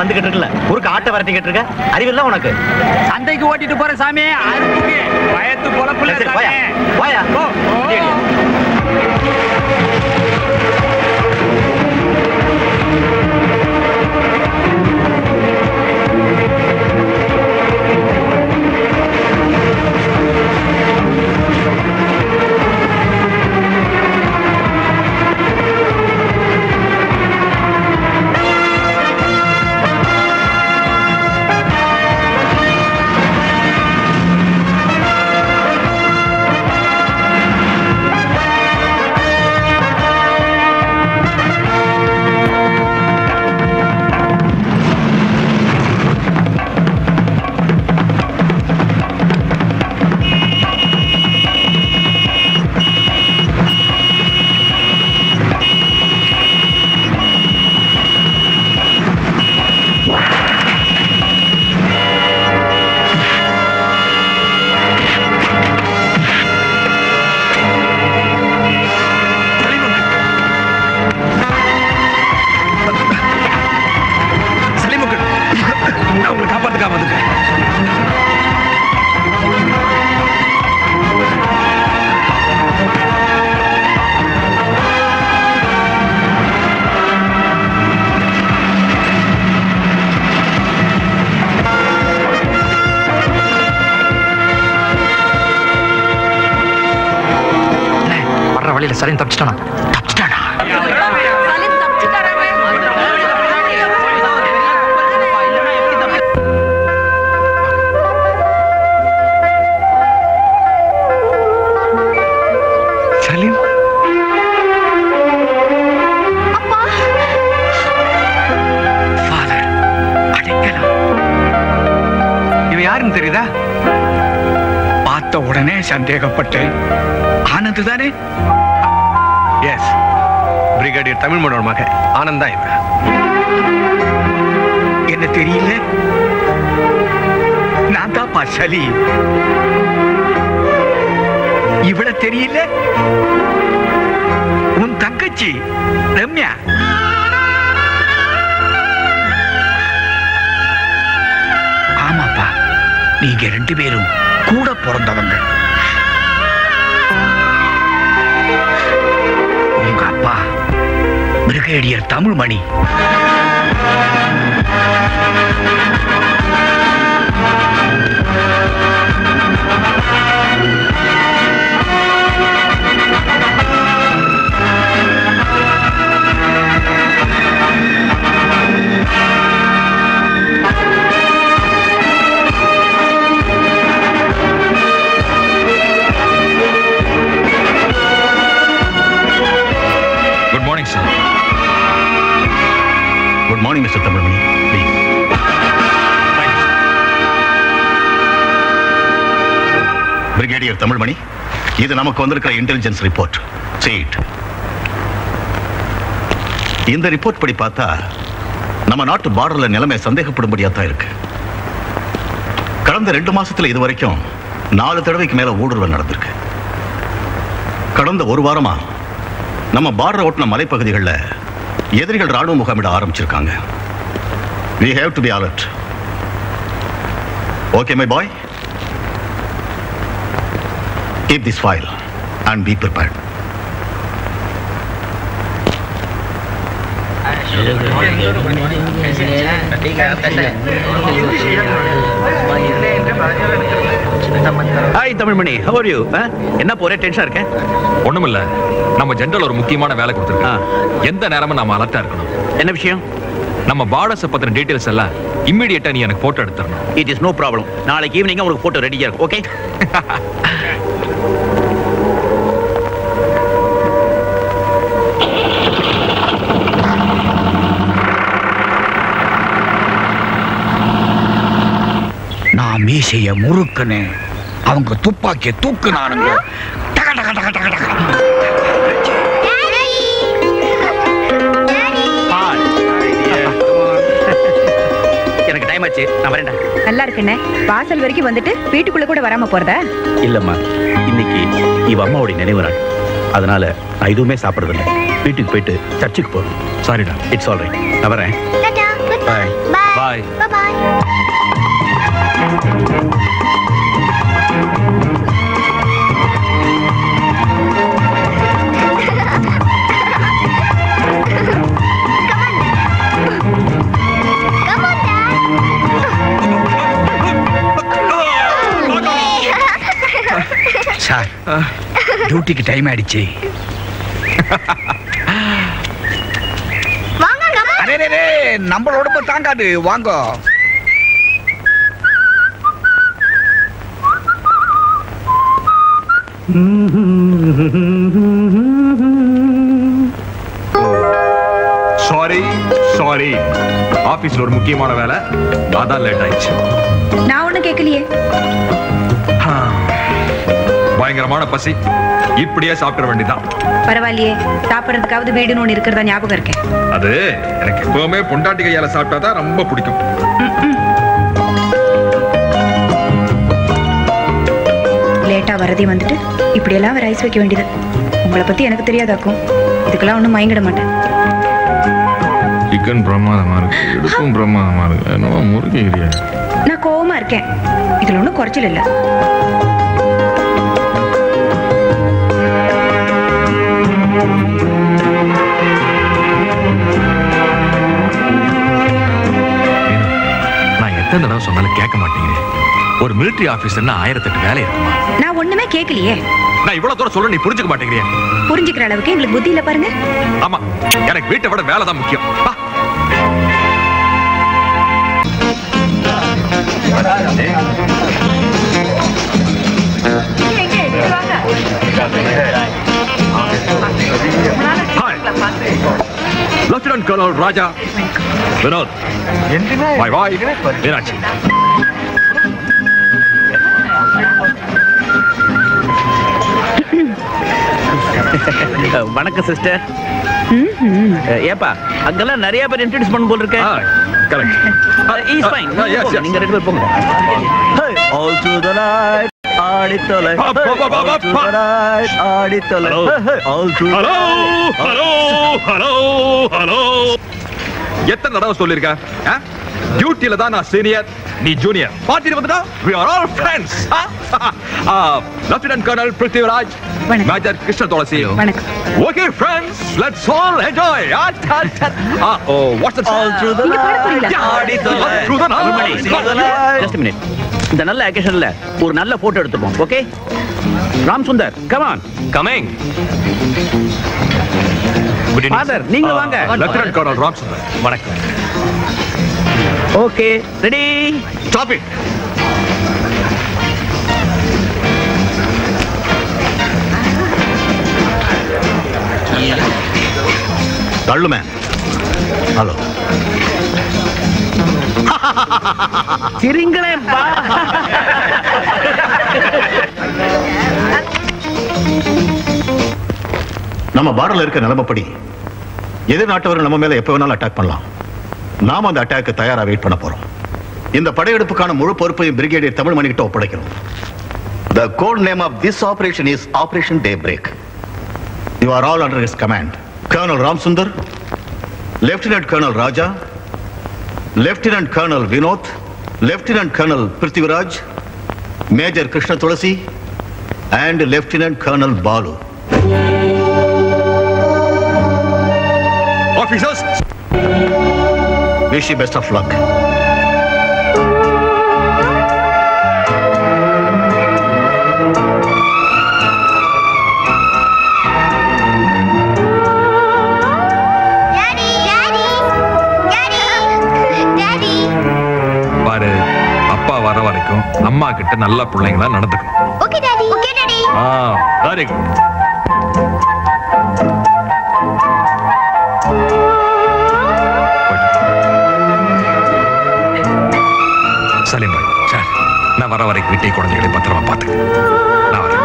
[SPEAKER 1] வந்துகிட்டு இருக்குல்ல, ஊருக்கு ஆட்டை வரட்டிக்கிட்டு இருக்க, அறிவில்ல உனக்கு?
[SPEAKER 9] சந்தைக்கு ஓட்டிட்டு போற சாமி, பயத்து பொழப்புல.
[SPEAKER 1] போயா போயா போ.
[SPEAKER 2] சலீம் தப்பிச்சிட்டானா?
[SPEAKER 9] சலீம் ஃபாதர் அடைக்கலாம். இவன் யாருன்னு தெரியுதா? பார்த்த உடனே சந்தேகப்பட்டேன். ஆனந்த் தானே?
[SPEAKER 7] எஸ், பிரிகேடியர் தமிழ்மணோட மகன் ஆனந்த் தான் இவன்.
[SPEAKER 9] என்ன தெரியல? நான் தான்ப்பா சலீம். இவள தெரியல? உன் தங்கச்சி ரம்யா. ஆமாப்பா, நீங்க 2 பேரும் கூட பிறந்தவங்க. உங்க அப்பா brigadier Tamilmani.
[SPEAKER 2] Good morning sir.
[SPEAKER 14] Good morning mister Tamilmani. Please. Brigadier Tamilmani, இது நமக்கு வந்திருக்கிற இன்டெலிஜென்ஸ் ரிப்போர்ட். சீட். இந்த ரிப்போர்ட் படி பார்த்தா நம்ம நாட்டு பார்டர்ல நிலைமை சந்தேகப்படும்படியா தான் இருக்கு. கடந்த 2 மாசத்துல இது வரைக்கும் 4 தடவைக்கு மேல ஊடுருவல் நடந்திருக்கு. கடந்த 1 வாரமா நம்ம பார்டர் ஒட்டின மலைப்பகுதிகளில் எதிரிகள் ராணுவ முகாமிட ஆரம்பிச்சிருக்காங்க. We have to be alert. Okay, my boy? Keep this file and be prepared.
[SPEAKER 1] Hi Tamilmani, how are you? என்ன போறே டென்ஷனா இருக்கேன்?
[SPEAKER 2] ஒண்ணுமில்ல, நம்ம ஜெனரல் ஒரு முக்கியமான வேலை கொடுத்திருக்கான். எந்த நேரமும் நாம அலர்ட்டா இருக்கணும்.
[SPEAKER 1] என்ன விஷயம்?
[SPEAKER 2] நம்ம பார்டர்ஸ் பத்தின டீடைல்ஸ் எல்லாம் இமிடியேட்டா நீ எனக்கு போட்டோ எடுத்துறணும்.
[SPEAKER 1] It is no problem. நாளைக்கு ஈவினிங் உங்களுக்கு போட்டோ ரெடியா இருக்கும். ஓகே?
[SPEAKER 9] நான் மீசைய முறுக்குன்னு அவங்க துப்பாக்கிய தூக்குனானுங்க. டக டக டக டக டக.
[SPEAKER 1] எனக்கு டைம் ஆச்சு, நான் வரேன்டா.
[SPEAKER 6] நல்லா இருக்குண்ணே. வாசல் வரைக்கும் வந்துட்டு வீட்டுக்குள்ள கூட வராம போறதா?
[SPEAKER 1] இல்லம்மா, இன்னைக்கு இவ அம்மாவுடைய நினைவு நாள். அதனால நான் எதுவுமே சாப்பிடுறதில்ல. வீட்டுக்கு போயிட்டு சர்ச்சுக்கு போறோம்.
[SPEAKER 2] சாரிடா.
[SPEAKER 1] It's all right. நான் வரேன். பாய்
[SPEAKER 2] பாய்.
[SPEAKER 9] சார், டியூட்டிக்கு டைம் ஆயிடுச்சு. நம்ம உடம்பு தாங்காது, வாங்க.
[SPEAKER 2] சாரி, ஆபீஸ்ல ஒரு முக்கியமான வேலை, அதான் லேட் ஆயிடுச்சு.
[SPEAKER 6] நான் ஒண்ணும் கேட்கலையே.
[SPEAKER 2] பயங்கரமான பசி, இப்படியே சாப்பிட வேண்டியதான்.
[SPEAKER 6] பரவாயில்லையே, சாப்பிடறதுக்காவது வீடுன்னு ஒண்ணு இருக்கிறதா ஞாபகம் இருக்கேன்.
[SPEAKER 2] அது எனக்கு எப்பவுமே பொண்டாட்டி கையால சாப்பிட்டாதான் ரொம்ப பிடிக்கும்.
[SPEAKER 6] லேட்டா வரதையும் வந்துட்டு இப்படி எல்லாம் வேற ஐஸ் வைக்க வேண்டியது. உங்களை பத்தி எனக்கு தெரியாதாக்கும். இதுக்கெல்லாம் ஒண்ணும் மயங்கிட மாட்டேன்.
[SPEAKER 2] சிக்கன் பிரமாதமா இருக்கு, இடுப்பும் பிரமாதமா இருக்கு, என்னவோ முருகை.
[SPEAKER 6] நான் கோவமா இருக்கேன், இதுல ஒண்ணும் குறைச்சல் இல்ல.
[SPEAKER 2] நான் எத்தனை தடவை சொன்னாலும் கேட்க மாட்டேங்கிறேன். ஒரு மிலிட்டரி ஆபீசர்னா 1008 வேலை இருக்குமா?
[SPEAKER 6] நான் ஒண்ணுமே கேட்கலையே.
[SPEAKER 2] நான் இவ்வளவு தூரம் சொல்ல நீ புரிஞ்சுக்க மாட்டேங்கிறியா?
[SPEAKER 6] புரிஞ்சுக்கிற அளவுக்கு எங்களுக்கு புத்தி இல்ல பாருங்க.
[SPEAKER 2] ஆமா, எனக்கு வீட்டை விட வேலை தான் முக்கியம். Lieutenant Colonel Raja, Vinod, my wife, Meenakshi.
[SPEAKER 1] வணக்கம் சிஸ்டர். ஏப்பா அங்கெல்லாம் நிறைய பேர் இன்ட்ரோடியூஸ் பண்ண போல இருக்கு. கரெக்ட். Is fine. நீங்க ரெண்டு பேர் போங்க.
[SPEAKER 12] All through the night, ஆடித்தொலை. ஆடித்தொலை. All through the night.
[SPEAKER 2] Hello. எத்தனை தடவை சொல்லிருக்க? டியூட்டில தான் நான் சீனியர், நீ ஜூனியர். பார்ட்டில வந்துட்டா we are all friends. Lieutenant Colonel Prithviraj, Major Krishna Tulasi. Okay friends, let's all enjoy. Oh, what's the
[SPEAKER 12] all through the night.
[SPEAKER 2] Through the night.
[SPEAKER 1] Just a minute. இந்த நல்ல அகேஷன்ல ஒரு நல்ல போட்டோ எடுத்துப்போம். Okay Ram Sundar, come on.
[SPEAKER 7] Coming.
[SPEAKER 1] Father நீங்க வாங்க.
[SPEAKER 2] Lieutenant Colonel Ram Sundar.
[SPEAKER 7] வணக்கம்.
[SPEAKER 1] Okay ready,
[SPEAKER 2] stop it.
[SPEAKER 14] தள்ளுமே. Hello.
[SPEAKER 1] சிரிங்களே பா.
[SPEAKER 14] நம்ம பார்டர்ல இருக்க நிலைமைப்படி எதிர்நாட்டவர்கள் நம்ம மேல எப்ப வேணாலும் அட்டாக் பண்ணலாம். நாம அந்த அட்டாக்கு தயாரா வெயிட் பண்ண போறோம். இந்த படையெடுப்புக்கான முழு பொறுப்பையும் பிரிகேடியர் தமிழ்மணி கிட்ட ஒப்படைக்கிறோம். The code name of this operation is Operation Daybreak. You are all under his command. Colonel Ramsundar, Lieutenant Colonel Raja, Lieutenant Colonel Vinod, Lieutenant Colonel Prithviraj, Major Krishna Tulasi, and Lieutenant Colonel Balu.
[SPEAKER 2] Officers,
[SPEAKER 14] wish you best of luck.
[SPEAKER 2] பாரு, அப்பா வர வரைக்கும் அம்மா கிட்ட நல்ல பிள்ளைங்களா நடந்துக்கணும்.
[SPEAKER 13] Okay daddy. Okay daddy.
[SPEAKER 2] Very good. Salim bhai, sir நான் வர வரைக்கும் வீட்டை குழந்தைகளை பத்திரமா பார்த்துக்க. நான் வரேன்.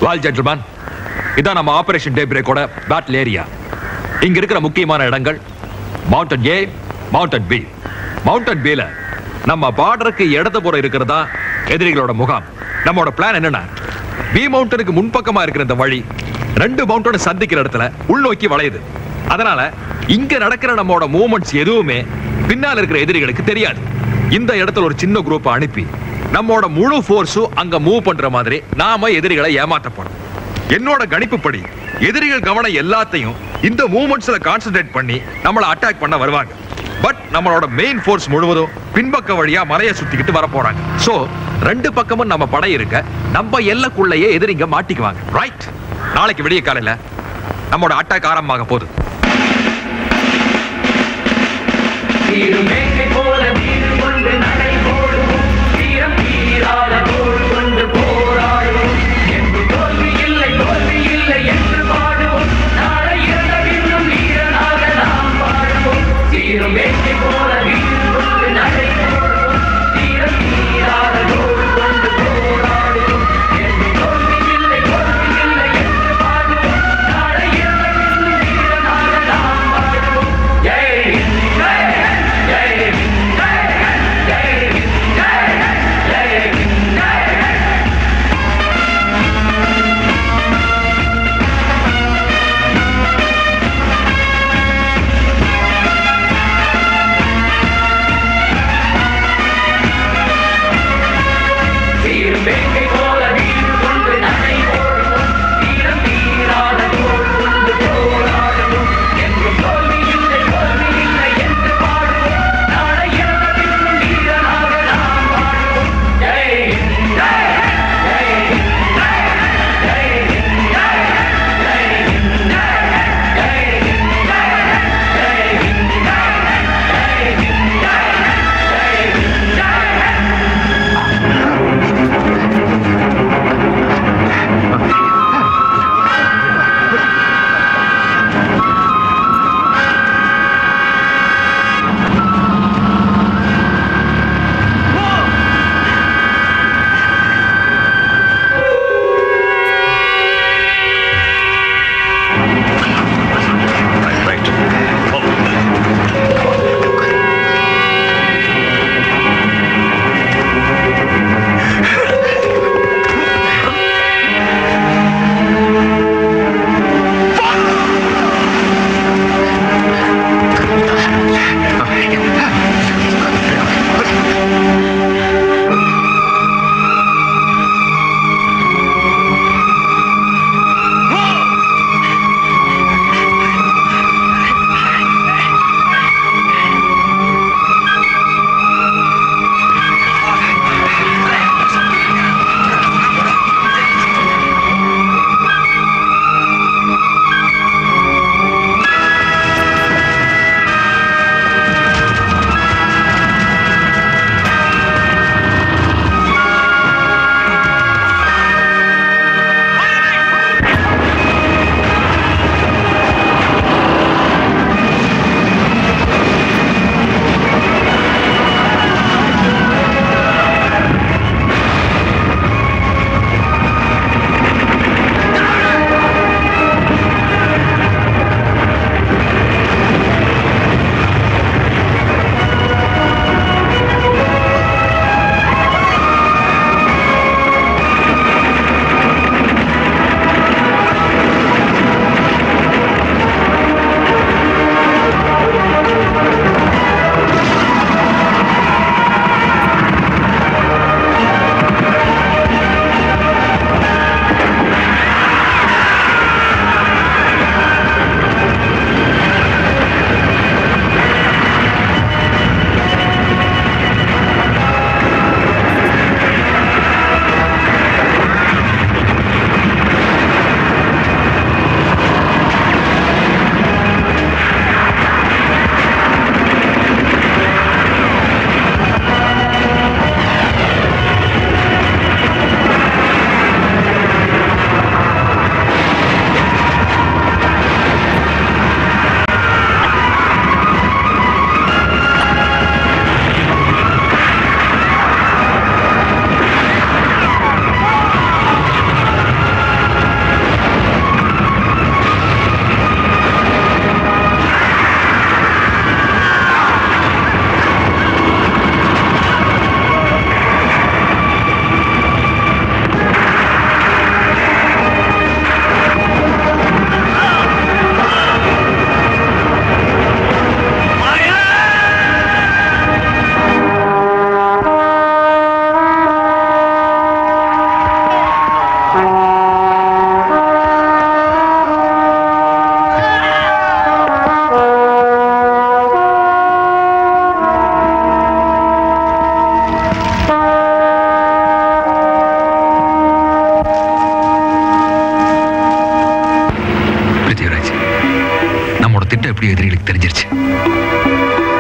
[SPEAKER 2] Well, gentlemen, இதான் நம்ம ஆபரேஷன் டே பிரேக்கோட பேட்டில் ஏரியா. இங்க இருக்கிற முக்கியமான இடங்கள் மவுண்டன் ஏ, மவுண்டன் பி. மவுண்டன் பில நம்ம பார்டருக்கு இடது புறம் இருக்கிறதா எதிரிகளோட முகாம். நம்மளோட பிளான் என்னன்னா, பி மவுண்டனுக்கு முன்பக்கமா இருக்கிற இந்த வழி ரெண்டு மவுண்டன் சந்திக்கிற இடத்துல உள்நோக்கி வளையுது. அதனால இங்க நடக்கிற நம்மளோட மூவ்மெண்ட்ஸ் எதுவுமே பின்னால இருக்கிற எதிரிகளுக்கு தெரியாது. இந்த இடத்துல ஒரு சின்ன குரூப் அனுப்பி நம்மோட முழு போர்ஸும் அங்க மூவ் பண்ற மாதிரி நாம எதிரிகளை ஏமாத்த போறோம். என்னோட கணிப்புப்படி எதிரிகள் கவனம் எல்லாத்தையும் இந்த மூவ்மெண்ட்ஸ்ல கான்சென்ட்ரேட் பண்ணி நம்மள அட்டாக் பண்ண வருவாங்க. பட் நம்மளோட மெயின் ஃபோர்ஸ் முழுவதும் பின்பக்க வழியா மலையை சுத்திக்கிட்டு வர போறாங்க. சோ ரெண்டு பக்கமும் நம்ம படை இருக்க நம்ம எல்லைக்குள்ளேயே எதிரிங்க மாட்டிக்குவாங்க. ரைட்? நாளைக்கு விடிய காலையில நம்மளோட அட்டாக் ஆரம்பமாக போகுது.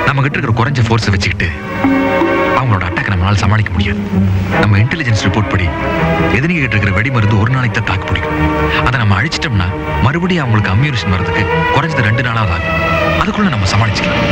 [SPEAKER 2] நம்ம கிட்ட இருக்கிற குறைஞ்ச ஃபோர்ஸை வச்சுக்கிட்டு அவங்களோட அட்டாக் நம்மளால சமாளிக்க முடியாது. நம்ம இன்டெலிஜென்ஸ் ரிப்போர்ட் படி எதிரிங்க கிட்ட இருக்கிற வெடி மருந்து ஒரு நாளைக்கு தான் தாக்கு பிடிக்கும். அதை நம்ம அழிச்சிட்டோம்னா மறுபடியும் அவங்களுக்கு அம்யூனிஷன் வர்றதுக்கு குறைஞ்சது 2 நாளாவது ஆகும். அதுக்குள்ள நம்ம சமாளிச்சுக்கலாம்.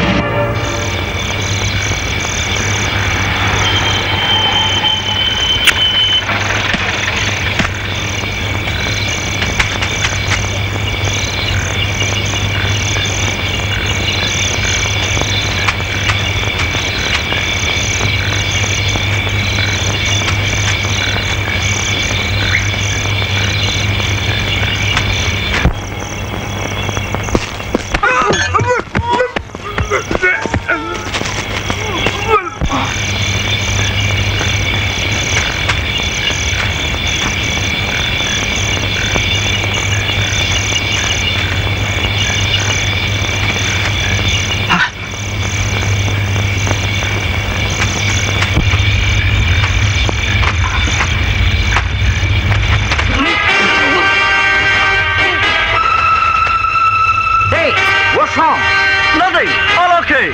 [SPEAKER 12] Nothing. All okay.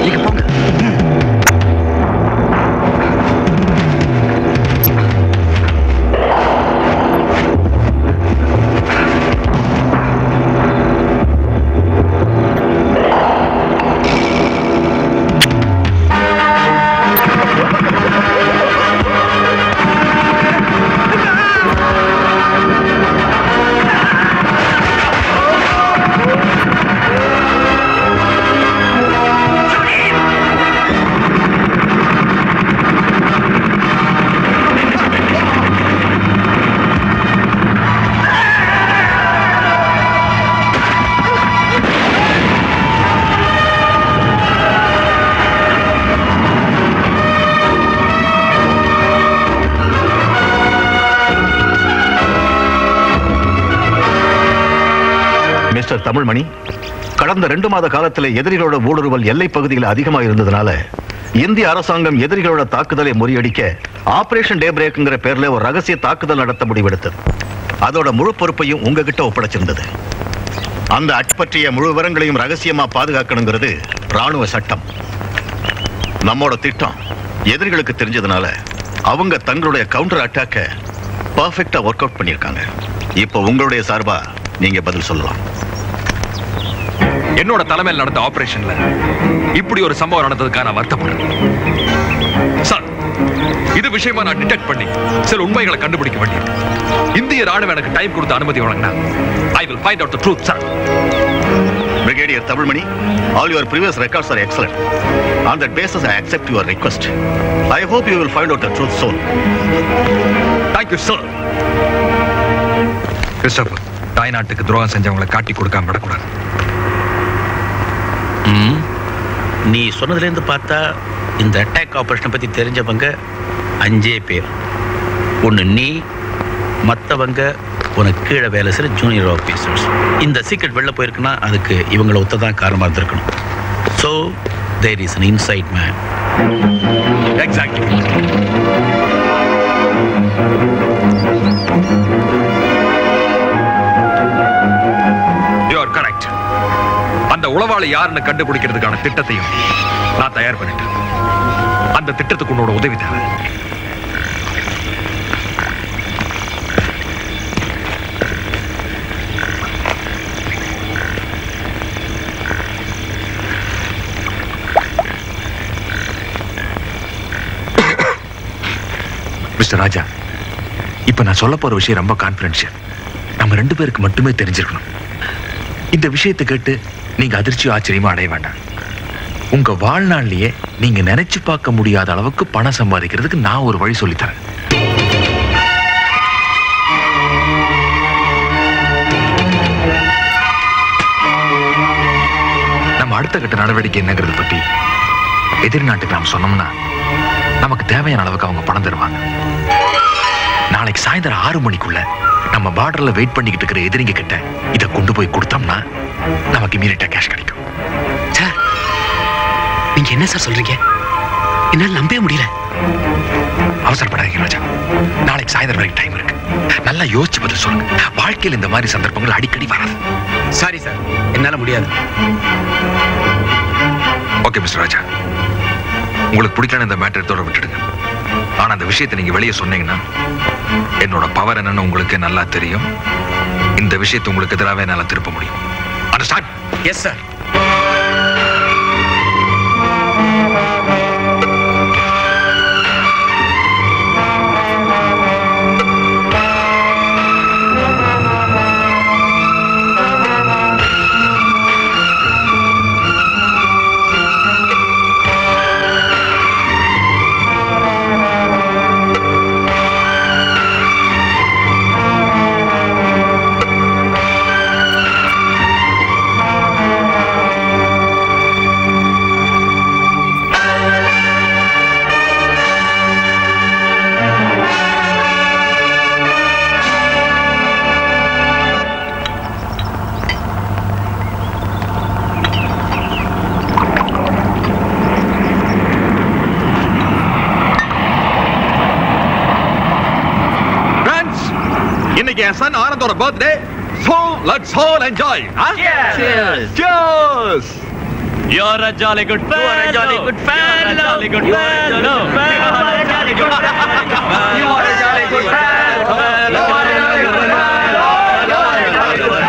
[SPEAKER 2] நீங்க போங்க.
[SPEAKER 14] மிஸ்டர் தமிழ்மணி, கடந்த 2 மாத காலத்தில் எதிரிகளோட ஊடுருவல் எல்லை பகுதியில் அதிகமாக இருந்ததுனால இந்திய அரசாங்கம் எதிரிகளோட தாக்குதலை முறியடிக்க ஆபரேஷன் டே பிரேக்ங்கிற பேர்ல ஒரு ரகசிய தாக்குதல் நடத்த முடிவெடுத்தது. அதோட முழு பொறுப்பையும் உங்ககிட்ட ஒப்படைச்சிருந்தது. அந்த அட் பற்றிய முழு விவரங்களையும் ரகசியமா பாதுகாக்கணுங்கிறது ராணுவ சட்டம். நம்மோட திட்டம் எதிரிகளுக்கு தெரிஞ்சதுனால அவங்க தங்களுடைய கவுண்டர் அட்டாக்க பர்ஃபெக்டா ஒர்க் அவுட் பண்ணியிருக்காங்க. இப்போ உங்களுடைய சார்பா நீங்க பதில் சொல்லலாம்.
[SPEAKER 2] என்னோட தலைமையில் நடந்த ஆபரேஷன்ல இப்படி ஒரு சம்பவம் நடந்ததுக்காக நான் வருத்தப்படுறேன் சார். இது விஷயமா நான் டிடெக்ட் பண்ணி சில உண்மைகளை கண்டுபிடிக்க வேண்டியது. இந்திய ராணுவம் எனக்கு டைம் கொடுத்த அனுமதி வழங்கினா I will find out the truth, sir.
[SPEAKER 14] Brigadier Tamilmani, all your previous records are excellent. On that basis, I accept your request. I hope you will find out the truth soon.
[SPEAKER 2] Thank you, sir. Christopher, தாய்நாட்டுக்கு துரோகம் செஞ்சவங்களை காட்டி கொடுக்காம விடக்கூடாது.
[SPEAKER 15] நீ சொன்னதுலேருந்து பார்த்தா இந்த attack ஆபரேஷனை பற்றி தெரிஞ்சவங்க 5 பேர். ஒன்று நீ, மற்றவங்க உனக்கு கீழே வேலை செய்கிற ஜூனியர் ஆஃபீஸர்ஸ். இந்த சீக்ரெட் வெளில போயிருக்குன்னா அதுக்கு இவங்களை ஒத்த தான் காரணமாக இருந்திருக்கணும். So there is an inside man.
[SPEAKER 2] Exactly. You are correct. அந்த உளவாளி யாருன்னு கண்டுபிடிக்கிறதுக்கான திட்டத்தையும் நான் தயார் பண்ணிட்டேன். அந்த திட்டத்துக்கு உன்னோட உதவி தேவை. மிஸ்டர் ராஜா, இப்ப நான் சொல்ல போற விஷயம் ரொம்ப கான்ஃபிடென்ஷியல். நம்ம 2 பேருக்கு மட்டுமே தெரிஞ்சிருக்கணும். இந்த விஷயத்தை கேட்டு நீங்க அதிர்ச்சியும் ஆச்சரியமா அடைய வேண்டாம். உங்க வாழ்நாள்லயே நீங்க நினைச்சு பார்க்க முடியாத அளவுக்கு பணம் சம்பாதிக்கிறதுக்கு நான் ஒரு வழி சொல்லித்தரேன். நம்ம அடுத்த கட்ட நடவடிக்கை என்னங்கிறத பத்தி எதிரி நாட்டுக்கு நாம் சொன்னோம்னா நமக்கு தேவையான அளவுக்கு அவங்க பணம் தருவாங்க. நாளைக்கு சாயந்தரம் 6 மணிக்குள்ள நம்ம பார்டர்ல வெயிட் பண்ணிக்கிட்டு இருக்கிற எதிரிங்க கிட்ட இதை கொண்டு போய் கொடுத்தோம்னா நமக்கு இமீடியட்டா கேஷ் கிடைக்கும்.
[SPEAKER 16] சார், நீங்க என்ன சார் சொல்றீங்க? என்னால நம்பவே முடியல.
[SPEAKER 2] அவசரப்படாதீங்க ராஜா, நாளைக்கு சாயந்தரம் வரைக்கும் டைம் இருக்கு. நல்லா யோசிச்சு பதில் சொல்லுங்க. வாழ்க்கையில் இந்த மாதிரி சந்தர்ப்பங்கள் அடிக்கடி வராது.
[SPEAKER 15] சாரி சார், என்னால முடியாது.
[SPEAKER 2] ஓகே மிஸ்டர் ராஜா, உங்களுக்கு பிடிக்கலன்னு இந்த மேட்டர் விட்டுடுங்க. ஆனா அந்த விஷயத்தை நீங்க வெளியே சொன்னீங்கன்னா என்னோட பவர் என்னன்னு உங்களுக்கு நல்லா தெரியும். இந்த விஷயத்தை உங்களுக்கு எதிராகவே என்னால திருப்ப முடியும். அண்டர்ஸ்டாண்ட்?
[SPEAKER 15] Yes sir.
[SPEAKER 2] என் சன் ஆனந்தோட birthday, so let's all enjoy.
[SPEAKER 1] Cheers.
[SPEAKER 2] Cheers. Cheers.
[SPEAKER 1] You're a jolly good fellow. You're a jolly good fellow. You're a jolly good fellow. You're a jolly good fellow. You're a jolly good fellow. You're a jolly good fellow.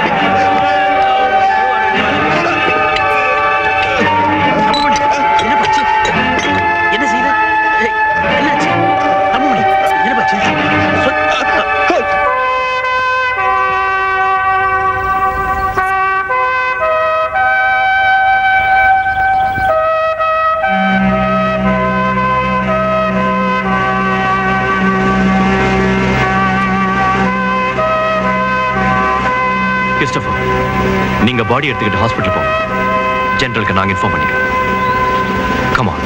[SPEAKER 15] என்ன செய்த? என்னாச்சு? அம்மாடி, என்ன பச்சு?
[SPEAKER 17] Christopher, நீங்க பாடி எடுத்துக்கிட்டு hospital போங்க. ஜெனரலுக்கு நாங்க inform பண்ணிக்கிறோம். Come on.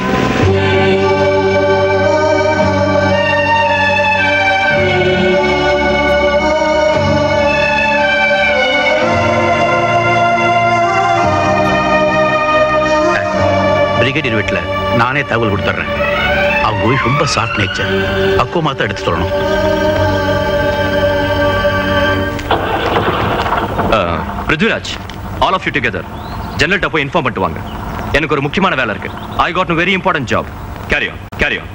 [SPEAKER 15] பிரிகேடியர் வீட்டில் நானே தகவல் கொடுத்துட்றேன். அவங்க போய் ரொம்ப சாஃப்ட் நேச்சர், பக்குவமாக தான் எடுத்து சொல்லணும்.
[SPEAKER 17] Prithviraj, all of you together ஜெனரல்ட்ட போய் இன்ஃபார்ம் பண்ணிட்டு வாங்க. எனக்கு ஒரு முக்கியமான வேலை இருக்கு. I got a very important job. Carry on, carry on.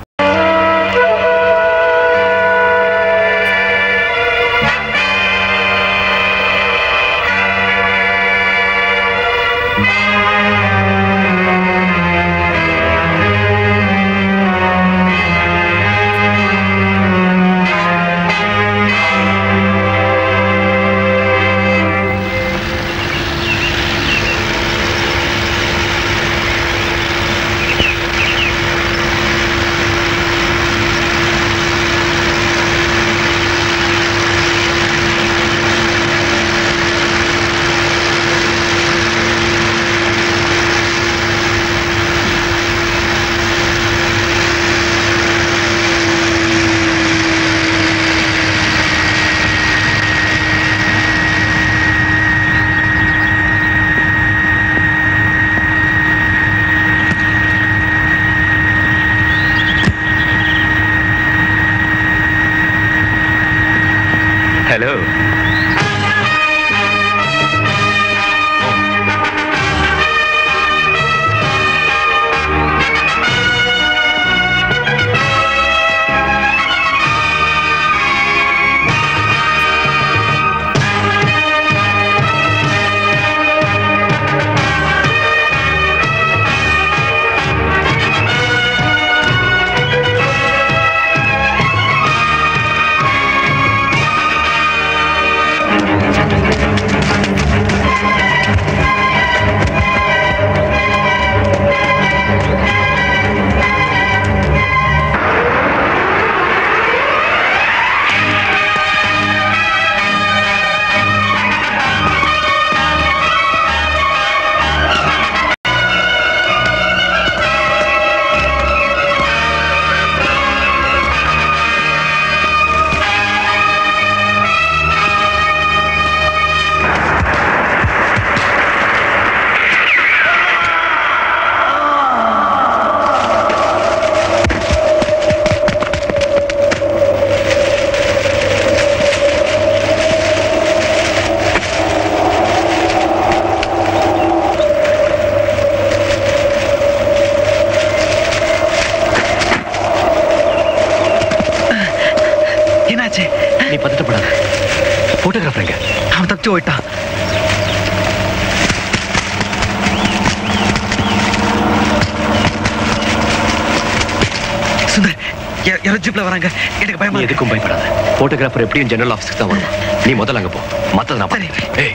[SPEAKER 16] யாரோ ஜீப்ல வராங்க, எனக்கு பயமா
[SPEAKER 17] இருக்கு. எதுக்கும் பயப்படாத. போட்டோகிராஃபர் எப்படியும் ஜெனரல் ஆஃபீஸ்க்கு தான் வருவான். நீ முதல்ல அங்க போ, மத்தத நான் பாத்துக்கிறேன். ஏய்,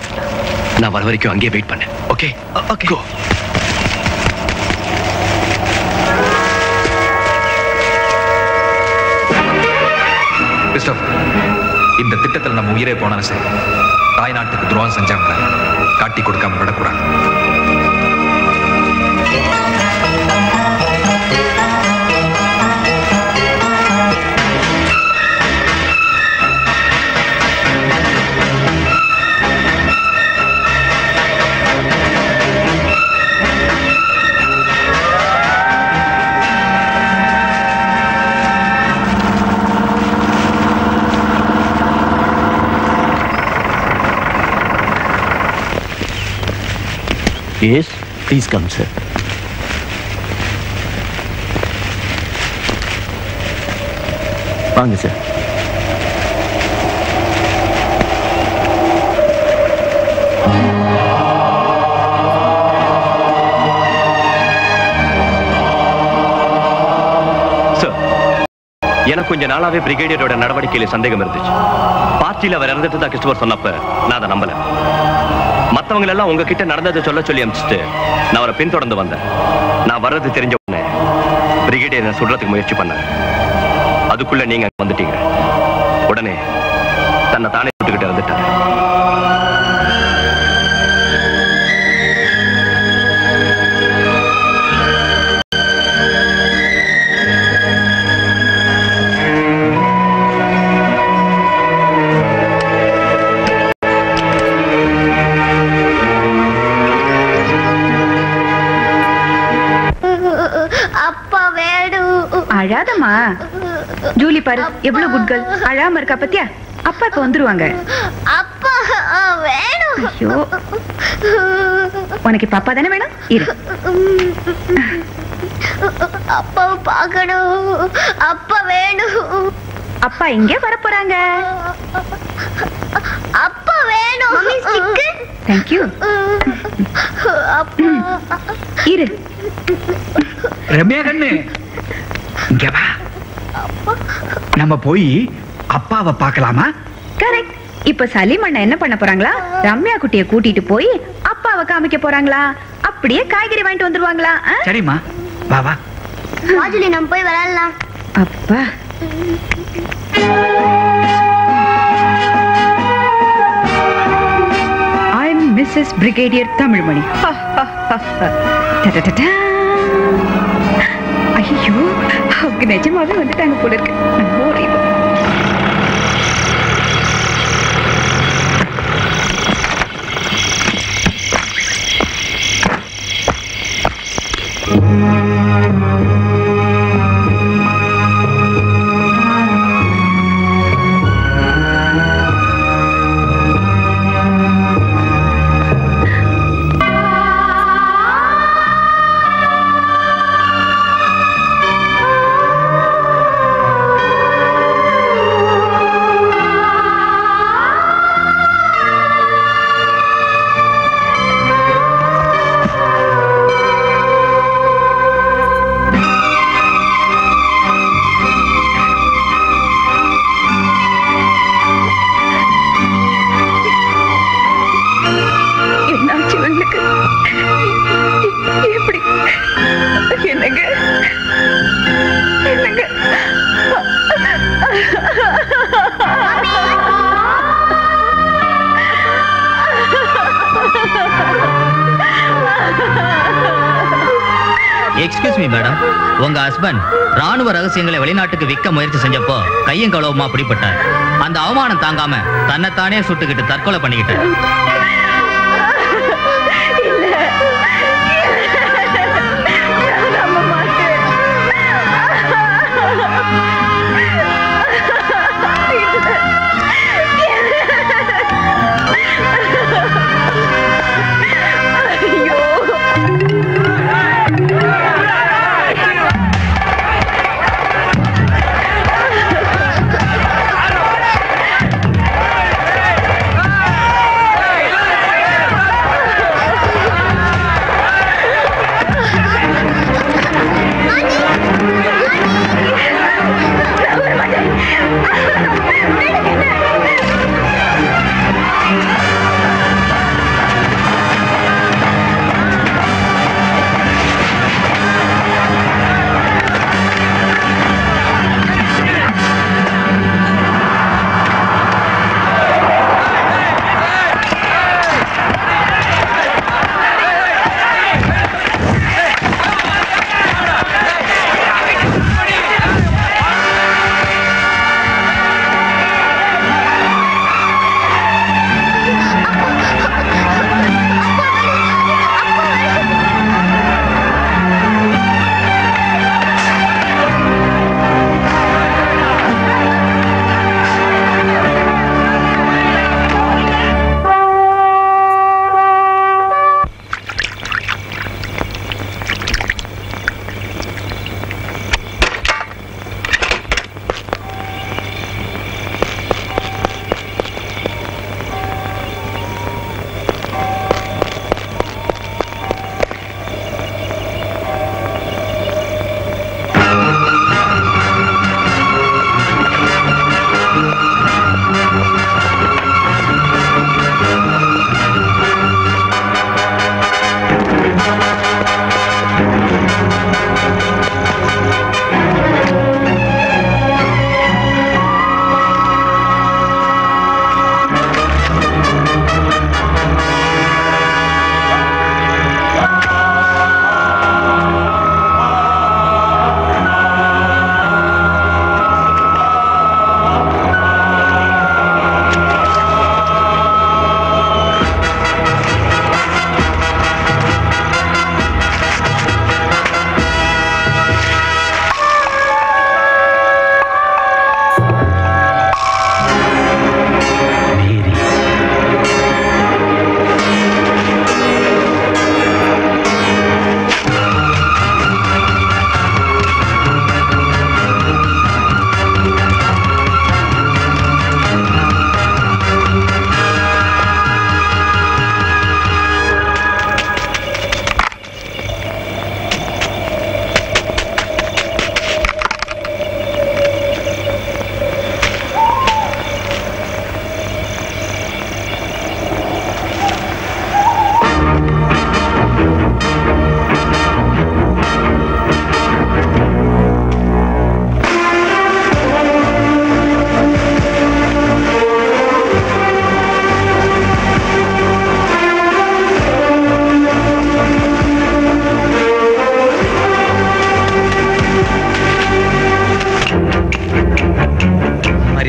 [SPEAKER 17] நான் வர வரைக்கும் அங்கேயே வெயிட் பண்ணு. Okay
[SPEAKER 16] okay.
[SPEAKER 17] கோ.
[SPEAKER 2] கிறிஸ்டோபர், இந்த திட்டத்தில் நம்ம உயிரே போனாலும் சரி, தாய்நாட்டுக்கு துரோகம் செஞ்சவங்க காட்டி கொடுக்காம விடக்கூடாது.
[SPEAKER 18] Yes, please come, sir. வாங்க சார்.
[SPEAKER 17] எனக்கு கொஞ்ச நாளாவே பிரிகேடியரோட நடவடிக்கையில சந்தேகம் இருந்துச்சு. பார்ட்டியில அவர் இறந்துட்டு தான் கிறிஸ்டோபர் சொன்னப்ப நான் அதை நம்பல. மத்தவங்க எல்லாம் உங்ககிட்ட நடந்ததை சொல்லி அனுப்பிச்சிட்டு நான் அவரை பின்தொடர்ந்து வந்தேன். நான் வர்றது தெரிஞ்ச உடனே பிரிகேடியர் சுடுறதுக்கு முயற்சி பண்ணார். அதுக்குள்ள நீங்க வந்துட்டீங்க. உடனே தன்னை தானே விட்டுக்கிட்டு இருந்துட்டார்.
[SPEAKER 6] அழாதம்மா. ஜூலி பாரு எவ்வளவு குட் கேர்ள். அழாம இருக்கா பத்தியா? அப்பா இப்ப வந்துருவாங்க.
[SPEAKER 13] அப்பா வேணும்.
[SPEAKER 6] ஐயோ, உனக்கு இப்ப அப்பா தானே வேணும். இரு.
[SPEAKER 13] அப்பாவை பார்க்கணும். அப்பா வேணும்.
[SPEAKER 6] அப்பா இங்க வர போறாங்க.
[SPEAKER 13] அப்பா வேணும்.
[SPEAKER 6] Thank you.
[SPEAKER 13] அப்பா
[SPEAKER 9] இரு. ரம்யா கண்ணு, இங்க வா. நம்ம போய் அப்பாவை பார்க்கலாமா?
[SPEAKER 6] கரெக்ட். இப்ப சலீம் அண்ணா என்ன பண்ண போறாங்களா? ரம்யா குட்டிய கூட்டிட்டு போய் அப்பாவை காமிக்க போறாங்களா? அப்படியே காய்கறி வாங்கிட்டு வந்துருவாங்களா?
[SPEAKER 9] சரிம்மா, வா வா.
[SPEAKER 13] வாஜுலி நம்ம போய் விளையாடலாம்.
[SPEAKER 6] அப்பா I'm Mrs. Brigadier தமிழ்மணி. ஐயோ, அவங்க நிஜமாவே வந்துட்டாங்க போல இருக்கு.
[SPEAKER 1] எக்ஸ்கியூஸ் மீ மேடம், உங்க ஹஸ்பண்ட் ராணுவ ரகசியங்களை வெளிநாட்டுக்கு விற்க முயற்சி செஞ்சப்போ கையும் களவுமா பிடிபட்டார். அந்த அவமானம் தாங்காம தன்னைத்தானே சுட்டுக்கிட்டு தற்கொலை பண்ணிக்கிட்டார்.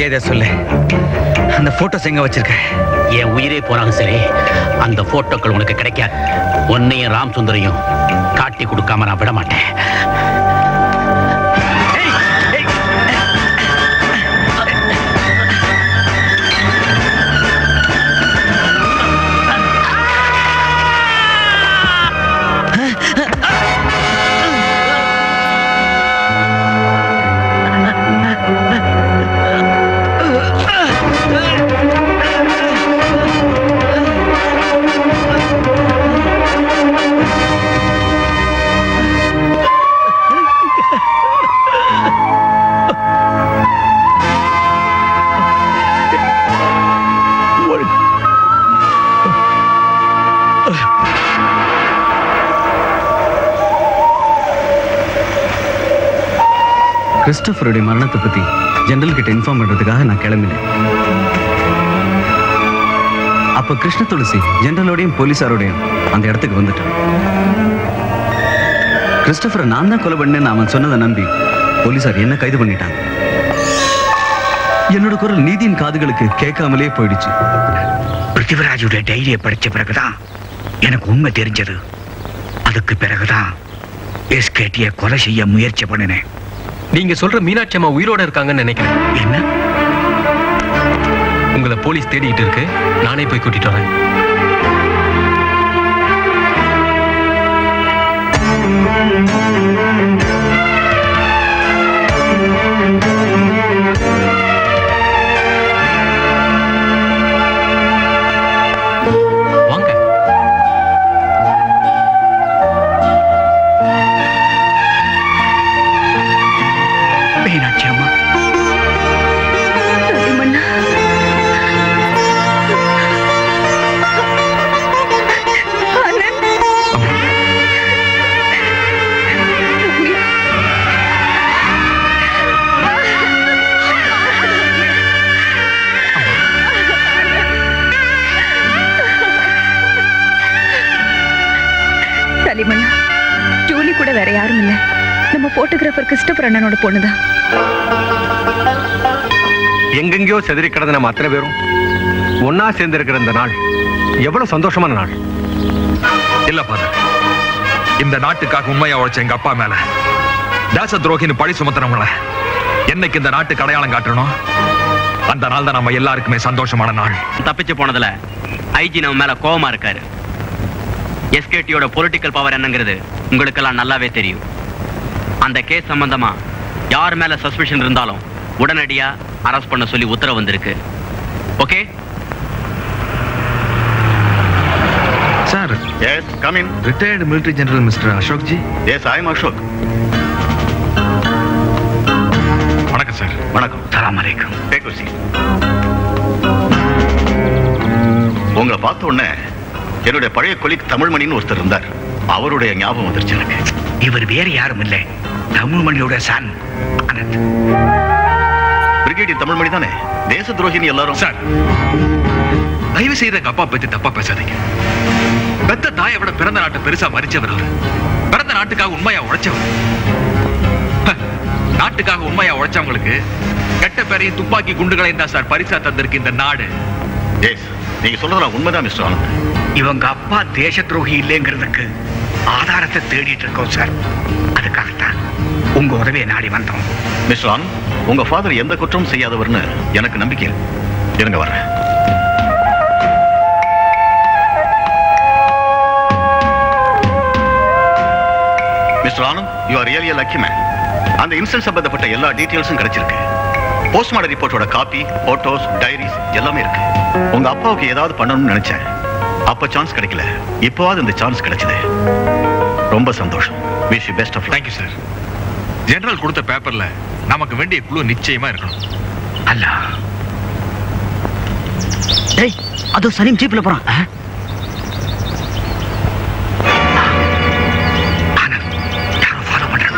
[SPEAKER 1] இதை சொல்லு. அந்த போட்டோஸ் எங்க வச்சிருக்க?
[SPEAKER 15] என் உயிரே போனாலும் சரி அந்த போட்டோக்கள் உனக்கு கிடைக்காது. உன்னையும் ராம் சுந்தரையும் காட்டி கொடுக்காம நான் விட மாட்டேன்.
[SPEAKER 19] கிறிஸ்டோபருடைய மரணத்தை பத்தி ஜெனரல் கிட்ட இன்ஃபார்ம் பண்றதுக்காக நான் கிளம்பினேன். அப்ப கிருஷ்ண துளசி ஜெனரலோடையும் போலீஸாரோடையும் அந்த இடத்துக்கு வந்துட்டான். கிறிஸ்டோபரை நான் தான் கொலை பண்ணேன்னு அவன் சொன்னதை நம்பி போலீஸார் என்ன கைது பண்ணிட்டாங்க. என்னோட குரல் நீதியின் காதுகளுக்கு கேட்காமலே போயிடுச்சு.
[SPEAKER 9] பிருத்திவிராஜுடைய டைரியை படிச்ச பிறகுதான் எனக்கு உண்மை தெரிஞ்சது. அதுக்கு பிறகுதான் எஸ்கேடியை கொலை செய்ய முயற்சி பண்ணினேன்.
[SPEAKER 7] நீங்க சொல்ற மீனாட்சி அம்மா உயிரோட இருக்காங்கன்னு நினைக்கிறேன்.
[SPEAKER 9] என்ன?
[SPEAKER 7] உங்களை போலீஸ் தேடிட்டு இருக்கு. நானே போய் கூட்டிட்டு வரேன்.
[SPEAKER 6] ஜூலி கூட வேற யாரும் இல்ல. நம்ம போட்டோகிராஃபர் கிறிஸ்டோபர் அண்ணனோட பொண்ணுதான்.
[SPEAKER 20] எங்கெங்கயோ செதறி கிடந்த நம்ம அத்தனை பேரும் ஒன்னா சேர்ந்து இருக்கிற இந்த நாள் எவ்வளவு சந்தோஷமான நாள்.
[SPEAKER 2] இல்ல ஃபாதர், இந்த நாட்டுக்காக உண்மையா உழைச்ச எங்க அப்பா மேல தேச துரோகின்னு பழி சுமத்துறவங்கள என்னைக்கு இந்த நாட்டுக்கு அடையாளம் காட்டணும், அந்த நாள் தான் நம்ம எல்லாருக்குமே சந்தோஷமான நாள்.
[SPEAKER 1] தப்பிச்சு போனதுல ஐஜி நம்ம மேல கோவமா இருக்காரு. எஸ்கேடியோட பொலிட்டிக்கல் பவர் என்னங்கிறது உங்களுக்கெல்லாம் நல்லாவே தெரியும். அந்த கேஸ் சம்பந்தமா யார் மேல சஸ்பெஷன் இருந்தாலும் உடனடியா அரெஸ்ட் பண்ண சொல்லி உத்தரவு வந்திருக்கு. Okay
[SPEAKER 14] sir. Yes come in.
[SPEAKER 2] Retired military general mister Ashok ji.
[SPEAKER 14] Yes I am Ashok.
[SPEAKER 2] வணக்கம் சார்.
[SPEAKER 14] வணக்கம்.
[SPEAKER 9] சலாம் அலைக்கும்.
[SPEAKER 14] Take seat. உங்களை பார்த்த உடனே என்னுடைய பழைய கொலிக் தமிழ்மணின்னு ஒருத்தர் இருந்தார். அவருடைய ஞாபகம் வந்துருச்சு எனக்கு.
[SPEAKER 9] இவர் வேற யாரும் இல்லை, தமிழ்மணியோட சன் அனந்த்.
[SPEAKER 14] பிரிகேடியர் தமிழ்மணி தானே? தேச துரோகினி எல்லாரும்.
[SPEAKER 2] சார், தயவு செய்து எங்க அப்பா பத்தி தப்பா பேசாதீங்க. பெத்த தாயை விட பிறந்த நாட்டை பெருசா மதிச்சவர் அவரு. பிறந்த நாட்டுக்காக உண்மையா உழைச்சவர். நாட்டுக்காக உண்மையா உழைச்சவங்களுக்கு கெட்ட பேரையும் துப்பாக்கி குண்டுகளையும் தான் சார் பரிசா தந்திருக்கு இந்த நாடு.
[SPEAKER 14] நீங்க சொல்றதெல்லாம் உண்மைதான் மிஸ்டர் ஆனந்த்.
[SPEAKER 9] இவங்க அப்பா தேச துரோகி இல்லைங்கிறதுக்கு ஆதாரத்தை தேடிட்டு இருக்கோம் சார். அதுக்காகத்தான் உங்க உதவியை நாடி வந்தோம்.
[SPEAKER 14] மிஸ்டர் ஆனந்த், உங்க ஃபாதர் எந்த குற்றமும் செய்யாதவர்னு எனக்கு நம்பிக்கை. இருங்க வர்றேன். Mister Anand, you are really a lucky man. அந்த இன்சிடென்ட் சம்பந்தப்பட்ட எல்லா டீடைல்ஸும் கிடைச்சிருக்கு. போஸ்ட்மார்டம் ரிப்போர்ட்டோட காப்பி, போட்டோஸ், டைரிஸ் எல்லாமே இருக்கு. உங்க அப்பாவுக்கு ஏதாவது பண்ணணும்னு நினைச்சேன். அப்ப சான்ஸ் கிடைக்கல. இப்போவாது இந்த சான்ஸ் கிடைச்சது. ரொம்ப சந்தோஷம். Wish you best of luck.
[SPEAKER 2] Thank you sir. General கொடுத்த பேப்பர்ல நமக்கு வேண்டிய குழு நிச்சயமா இருக்கணும்.
[SPEAKER 9] அல்ல. டேய், அதோ சலீம் ஜீப்ல போறான். யாரோ ஃபாலோ பண்றாங்க.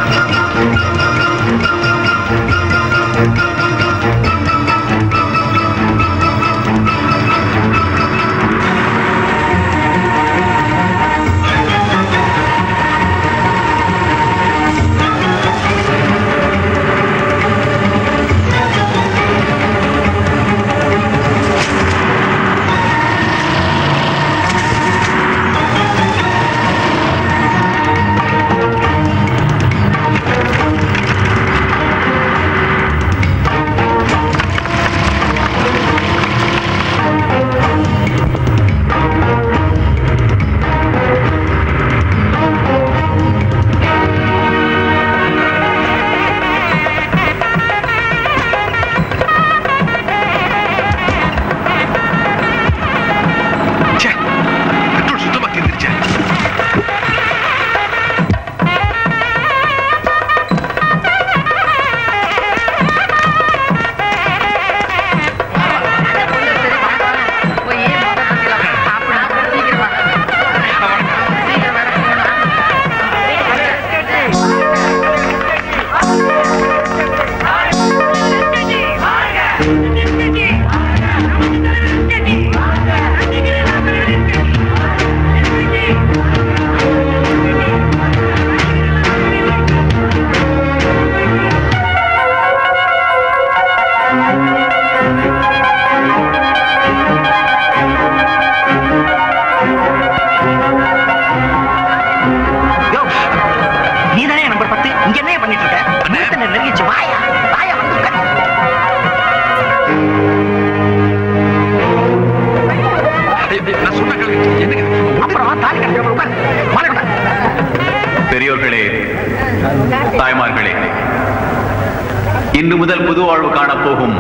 [SPEAKER 21] முதல் புது வாழ்வு காணப்போகும்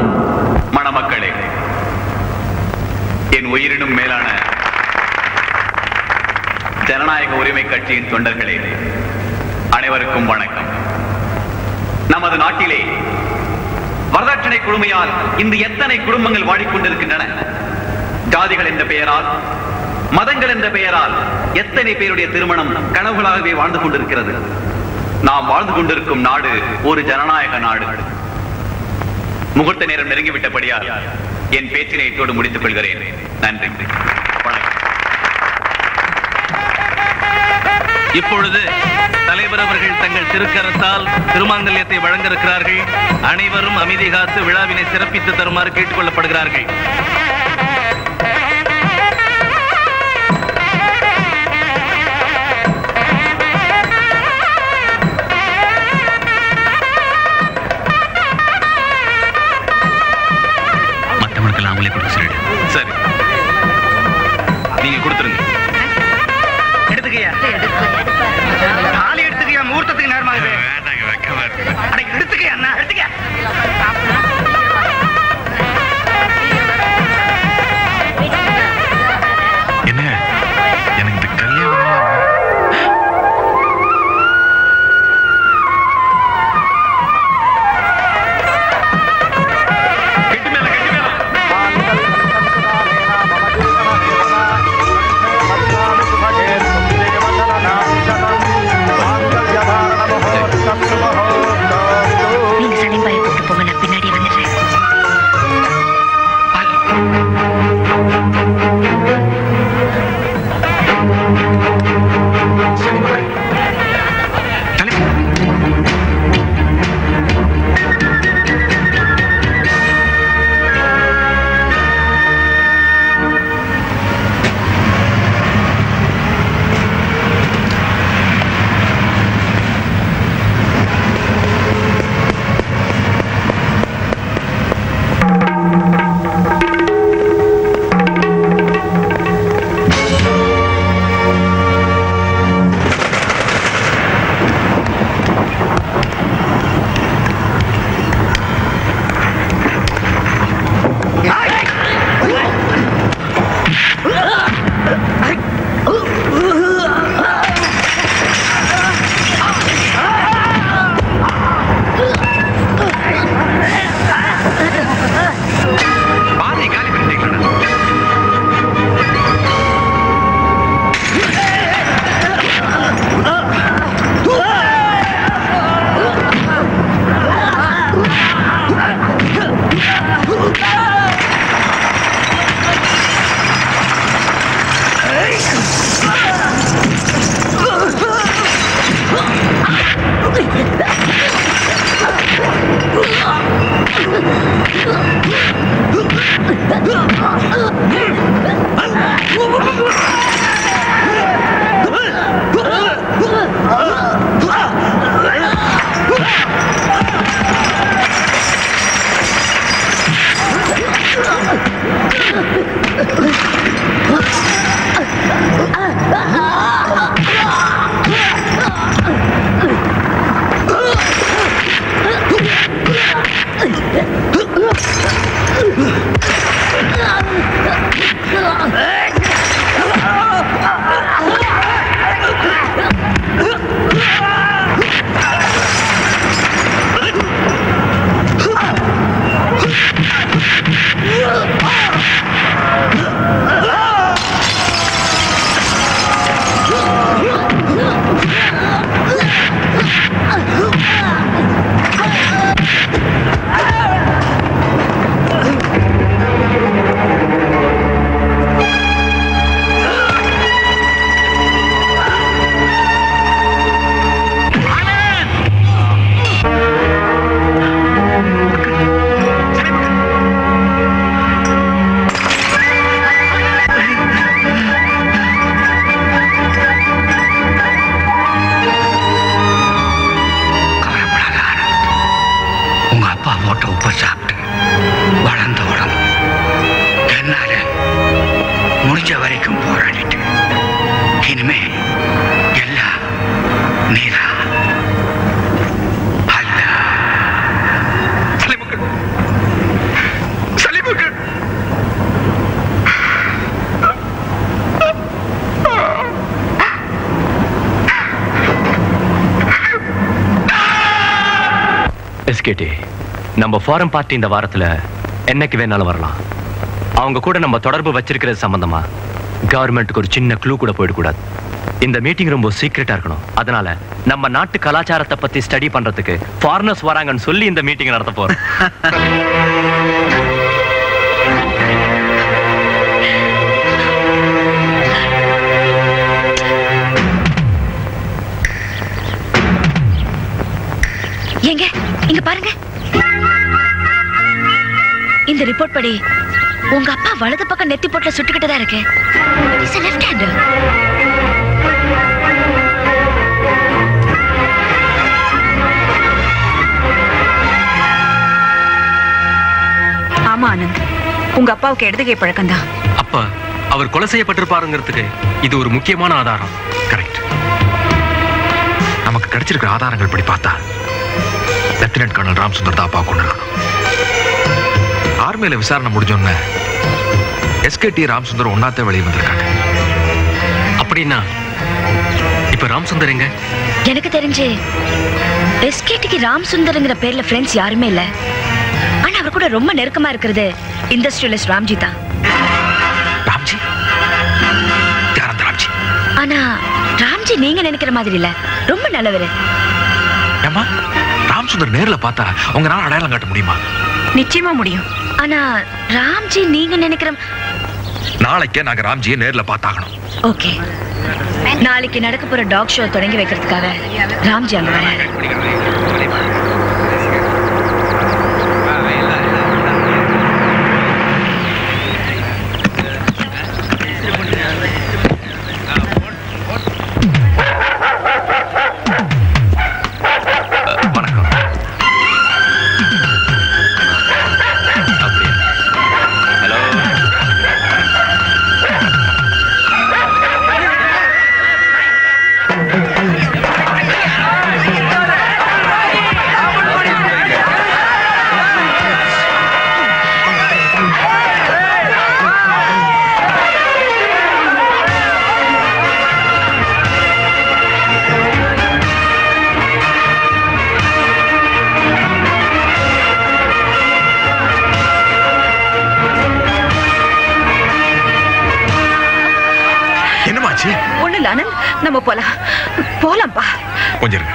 [SPEAKER 21] மணமக்களே, என் உயிரினும் மேலான ஜனநாயக உரிமை கட்சியின் தொண்டர்களே, அனைவருக்கும் வணக்கம். நமது நாட்டிலே வரதட்சணை கொடுமையால் இன்று எத்தனை குடும்பங்கள் வாடிக்கொண்டிருக்கின்றன. ஜாதிகள் என்ற பெயரால், மதங்கள் என்ற பெயரால் எத்தனை பேருடைய திருமணம் கனவுகளாகவே வாழ்ந்து கொண்டிருக்கிறது. நாம் வாழ்ந்து கொண்டிருக்கும் நாடு ஒரு ஜனநாயக நாடு. முகூர்த்த நேரம் நெருங்கிவிட்டபடியால் என் பேச்சினை இத்தோடு முடித்துக் கொள்கிறேன். நன்றி, வணக்கம்.
[SPEAKER 22] இப்பொழுது தலைவர் அவர்கள் தங்கள் திருக்கரத்தால் திருமாங்கல்யத்தை வழங்க இருக்கிறார்கள். அனைவரும் அமைதி காத்து விழாவினை சிறப்பித்து தருமாறு கேட்டுக் கொள்ளப்படுகிறார்கள்.
[SPEAKER 15] மற்றவனுக்கெல்லாம் அவங்களே கொடுக்க சொல்லிடு.
[SPEAKER 21] சரி, நீங்க கொடுத்துருங்க.
[SPEAKER 3] எடுத்துக்கையா தாலி எடுத்துக்கையா, முகூர்த்தத்துக்கு நேரமாக எடுத்துக்கையா அண்ணா, எடுத்துக்க.
[SPEAKER 2] என்ன எனக்கு இந்த கல்யாணம்
[SPEAKER 6] நீங்க சனிபாயை கூட்டு போங்க, நான் பின்னாடியே வந்துடுறேன்.
[SPEAKER 17] எஸ்கேடி, நம்ம ஃபாரின் பார்ட்டி இந்த வாரத்துல என்னைக்கு வேணாலும் வரலாம். அவங்க கூட நம்ம தொடர்பு வச்சிருக்கிறது சம்பந்தமா கவர்மெண்ட்டுக்கு ஒரு சின்ன க்ளூ கூட போயிடக்கூடாது. இந்த மீட்டிங் ரொம்ப சீக்கிரட்டா இருக்கணும். அதனால நம்ம நாட்டு கலாச்சாரத்தை பத்தி ஸ்டடி பண்றதுக்கு ஃபாரினர்ஸ் வராங்கன்னு சொல்லி இந்த மீட்டிங் நடத்த போறோம்.
[SPEAKER 6] எங்க இங்க பாருங்க. இந்த ரிப்போர்ட் படி உங்க அப்பா வலது பக்கம் நெத்தி போட்டுல சுட்டுக்கிட்டு தான் இருக்கு. It's a left hander.
[SPEAKER 4] ஆமா ஆனந்த், உங்க அப்பாவுக்கு இடதுகை பழக்கம் தான்.
[SPEAKER 7] அப்பா அவர் கொலை செய்யப்பட்டிருப்பாருங்கிறதுக்கு இது ஒரு முக்கியமான ஆதாரம்.
[SPEAKER 2] கரெக்ட். நமக்கு கிடைச்சிருக்கிற ஆதாரங்கள் படி பார்த்தா லெப்டினன்ட் கர்னல் ராம்சுந்தர் தான் அப்பா கொண்டு இருக்கணும். ஆர்மியில விசாரணை முடிஞ்சோன்னு எஸ்கேடி ராம்சுந்தர் ஒன்னாத்தே வெளியே வந்திருக்காங்க.
[SPEAKER 7] அப்படின்னா இப்ப ராம்சுந்தர் எங்க?
[SPEAKER 6] எனக்கு தெரிஞ்சு எஸ்கேடிக்கு ராம்சுந்தர்ங்கிற பேர்ல ஃப்ரெண்ட்ஸ் யாருமே இல்ல. ஆனா அவர் கூட ரொம்ப நெருக்கமா இருக்கிறது இண்டஸ்ட்ரியலிஸ்ட் ராம்ஜி தான்.
[SPEAKER 2] ராம்ஜி? யார் அந்த ராம்ஜி?
[SPEAKER 6] ஆனா ராம்ஜி நீங்க நினைக்கிற மாதிரி இல்ல, ரொம்ப நல்லவரு.
[SPEAKER 2] ஏமா ராம்சுந்தர் நேர்ல பார்த்தா உங்களால அடையாளம் காட்ட முடியுமா?
[SPEAKER 4] நிச்சயமா முடியும்.
[SPEAKER 6] ஆனா ராம்ஜி நீங்க நினைக்கிற
[SPEAKER 2] நாளைக்கே நாங்க ராம்ஜியை நேர்ல பார்த்தாகணும்.
[SPEAKER 6] ஓகே. நாளைக்கு நடக்க போற டாக் ஷோ தொடங்கி வைக்கிறதுக்காக ராம்ஜி அங்க வராரு.
[SPEAKER 4] ஒண்ணு இல்ல ஆனந்த், நம்ம போலாம்பா.
[SPEAKER 2] கொஞ்சம்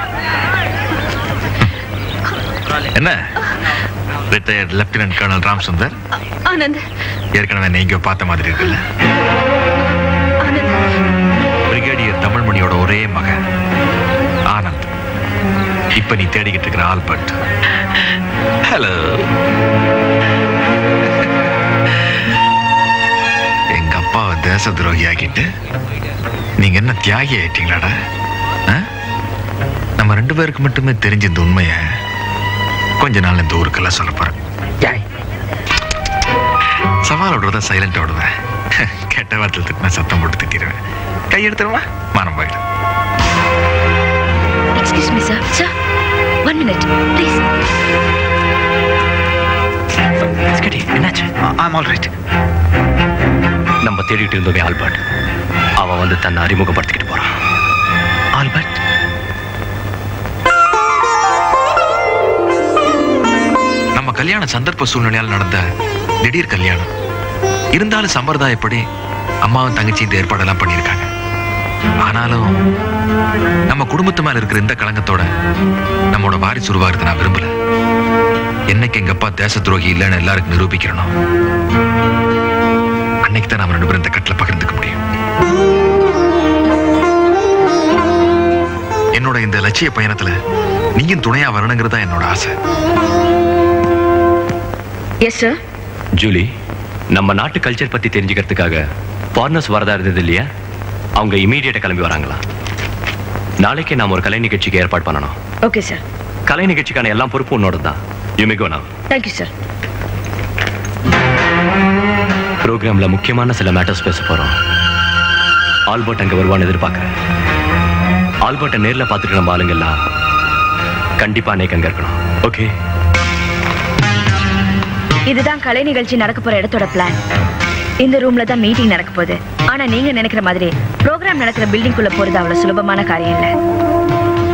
[SPEAKER 2] என்ன retired lieutenant colonel Ramsundar?
[SPEAKER 4] Anand
[SPEAKER 2] ஏற்கனவே நீங்க பார்த்த மாதிரி இருக்குல்ல. பிரிகேடியர் தமிழ்மணியோட ஒரே மகன் ஆனந்த். இப்ப நீ தேடிக்கிட்டு இருக்கிற ஆல்பர்ட். ஹலோ. எங்க அப்பாவை தேச துரோகி ஆக்கிட்டு நீங்க என்ன தியாகி ஆயிட்டீங்களாடா? நம்ம ரெண்டு பேருக்கு மட்டுமே தெரிஞ்ச இந்த உண்மைய கொஞ்ச நாள் இந்த ஊருக்கெல்லாம் சொல்ல போறேன். சவால் விடுறத சைலண்ட் விடுவேன். கெட்ட வார்த்தையில் திட்டினா சத்தம் போட்டு திட்டிடுவேன். கையெடுத்துருவா மனம் போயிடும்.
[SPEAKER 6] Excuse me sir. Sir 1 minute please.
[SPEAKER 17] என்னாச்சு?
[SPEAKER 9] I'm all right.
[SPEAKER 17] நம்ம தேடிட்டு இருந்தோமே ஆல்பர்ட், அவன் வந்து தன்னை அறிமுகப்படுத்திக்கிட்டு போறான்.
[SPEAKER 2] ஆல்பர்ட்? நம்ம கல்யாண சந்தர்ப்ப சூழ்நிலையால் நடந்த திடீர் கல்யாணம். இருந்தாலும் சம்பிரதாயப்படி அம்மாவும் தங்கச்சி இந்த ஏற்பாடெல்லாம் பண்ணியிருக்காங்க. ஆனாலும் நம்ம குடும்பத்து மேல இருக்கிற இந்த களங்கத்தோட நம்மளோட வாரிசு உருவாகிறது நான் விரும்பல. என்னைக்கு எங்க அப்பா தேச துரோகி இல்லைன்னு எல்லாருக்கும் நிரூபிக்கிறோம், அன்னைக்கு தான் நம்ம ரெண்டு பேரும் இந்த கட்டில பகிர்ந்துக்க முடியும். என்னோட இந்த லட்சிய பயணத்துல நீயும் துணையா வரணுங்கிறதா என்னோட ஆசை.
[SPEAKER 6] Yes sir.
[SPEAKER 17] ஜூலி, நம்ம நாட்டு கல்ச்சர் பத்தி தெரிஞ்சுக்கிறதுக்காக ஃபாரினர்ஸ் வரதா இருந்தது இல்லையா? அவங்க இமீடியட்டா கிளம்பி வராங்களா? நாளைக்கு நாம ஒரு கலை நிகழ்ச்சிக்கு ஏற்பாடு பண்ணணும்.
[SPEAKER 6] Okay sir.
[SPEAKER 17] கலை நிகழ்ச்சிக்கான எல்லாம் பொறுப்பு உன்னோட தான். You may go now.
[SPEAKER 6] Thank you sir.
[SPEAKER 17] ப்ரோக்ராம்ல முக்கியமான சில மேட்டர்ஸ் பேச போறோம். ஆல்பர்ட் அங்க வருவான்னு எதிர்பார்க்கிறேன். ஆல்பர்ட்டை நேர்ல பார்த்துட்டு நம்ம ஆளுங்கெல்லாம் கண்டிப்பா அன்னைக்கு அங்க இருக்கணும். ஓகே?
[SPEAKER 6] இதுதான் கலை நிகழ்ச்சி நடக்க போற இடத்தோட பிளான். இந்த ரூம்ல தான் மீட்டிங் நடக்க போகுது. ஆனா நீங்க நினைக்கிற மாதிரி ப்ரோக்ராம் நடக்கிற பில்டிங் குள்ள போறது அவ்வளவு சுலபமான காரியம் இல்ல.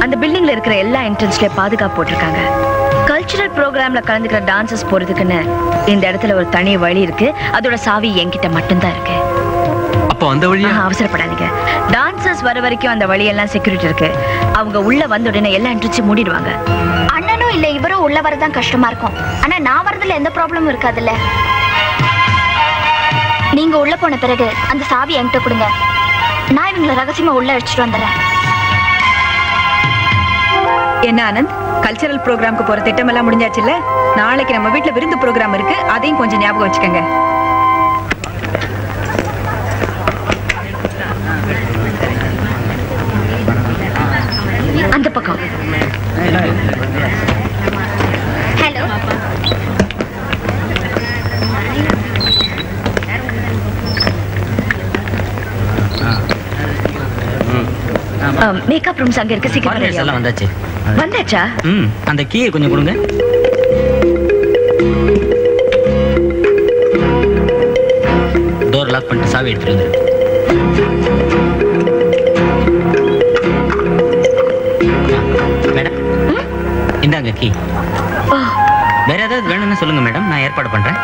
[SPEAKER 6] அந்த பில்டிங்ல இருக்கிற எல்லா என்ட்ரன்ஸ்லயும் பாதுகாப்பு போட்டிருக்காங்க. கல்ச்சுரல் ப்ரோக்ராம்ல கலந்துக்கிற டான்சர்ஸ் போறதுக்குன்னு இந்த இடத்துல ஒரு தனி வழி இருக்கு. அதோட சாவி என்கிட்ட மட்டும்தான் இருக்கு.
[SPEAKER 7] அப்போ அந்த வழியா
[SPEAKER 6] அவசரப்படாதீங்க. டான்சர்ஸ் வர வரைக்கும் அந்த வழியெல்லாம் செக்யூரிட்டி இருக்கு. அவங்க உள்ள வந்த உடனே எல்லா என்ட்ரிச்சும் மூடிடுவாங்க.
[SPEAKER 13] அண்ணனும் இல்ல இவரும் உள்ள வரதான் கஷ்டமா இருக்கும். ஆனா நான் வரதுல எந்த ப்ராப்ளமும் இருக்காதுல்ல. நீங்க உள்ள போன பிறகு அந்த சாவி என்கிட்ட கொடுங்க. நான் இவங்களை ரகசியமா உள்ள அடிச்சுட்டு வந்துடுறேன்.
[SPEAKER 4] என்ன ஆனந்த், கல்ச்சரல் ப்ரோக்ராம்க்கு போற திட்டம் எல்லாம் முடிஞ்சாச்சுல்ல? நாளைக்கு நம்ம வீட்டுல விருந்து ப்ரோக்ராம் இருக்கு, அதையும் கொஞ்சம் ஞாபகம் வச்சுக்கோங்க.
[SPEAKER 6] அந்த பக்கம்.
[SPEAKER 13] ஹலோ.
[SPEAKER 6] மேக்கப் ரூம்ஸ் அங்க இருக்கு. சீக்கிரம்
[SPEAKER 1] எல்லாம் வந்தாச்சு.
[SPEAKER 6] வந்தாச்சா?
[SPEAKER 1] அந்த கீயை கொஞ்சம் கொடுங்க. டோர் லாக் பண்ணிட்டு சாவி எடுத்துட்டு வந்து. மேடம் இந்தாங்க கீ. வேற ஏதாவது வேணும்னு சொல்லுங்க மேடம், நான் ஏற்பாடு பண்றேன்.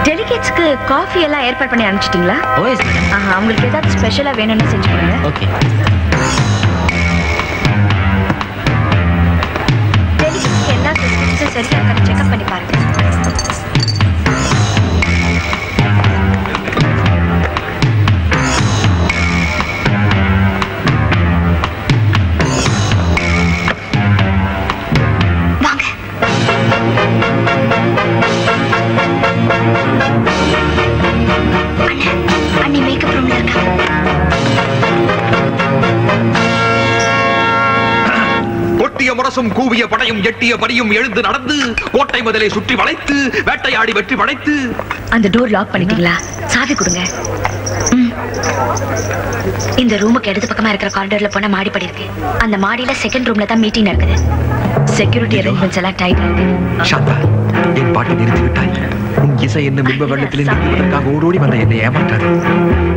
[SPEAKER 6] டெலிகேட்ஸ்க்கு காஃபி எல்லாம் ஏற்பாடு பண்ணி அனுப்பிச்சிட்டீங்களா?
[SPEAKER 1] ஓ எஸ் மேடம்.
[SPEAKER 6] அவங்களுக்கு ஏதாவது ஸ்பெஷலா வேணும்னு செஞ்சு கொடுங்க.
[SPEAKER 1] ஓகே.
[SPEAKER 6] டெலிகேட்ஸ்க்கு எல்லா ஃபெசிலிட்டிஸும் சரியா இருக்கான்னு செக்அப் பண்ணி பாருங்க.
[SPEAKER 2] முரசும் கூவிய படையும் எட்டிய படியும் எழுந்து நடந்து கோட்டை முதலை சுற்றி வளைத்து வேட்டையாடி வெற்றி படைத்து.
[SPEAKER 6] அந்த டோர் லாக் பண்ணிட்டீங்களா? சாவி கொடுங்க. இந்த ரூமுக்கு இடது பக்கமா இருக்கிற காரிடர்ல போனா மாடிப்படி இருக்கு. அந்த மாடியில செகண்ட் ரூம்ல தான் மீட்டிங் நடக்குது. செக்யூரிட்டி அரேஞ்ச்மெண்ட்ஸ் எல்லாம் டைட்டா இருக்கு.
[SPEAKER 2] சாந்தா, என் பாட்டை நிறுத்தி விட்டாய். உன் இசை என்ன பிம்ப வெள்ளத்தில் நிறுத்துவதற்காக ஓடோடி வந்த என்னை ஏமாற்றாது.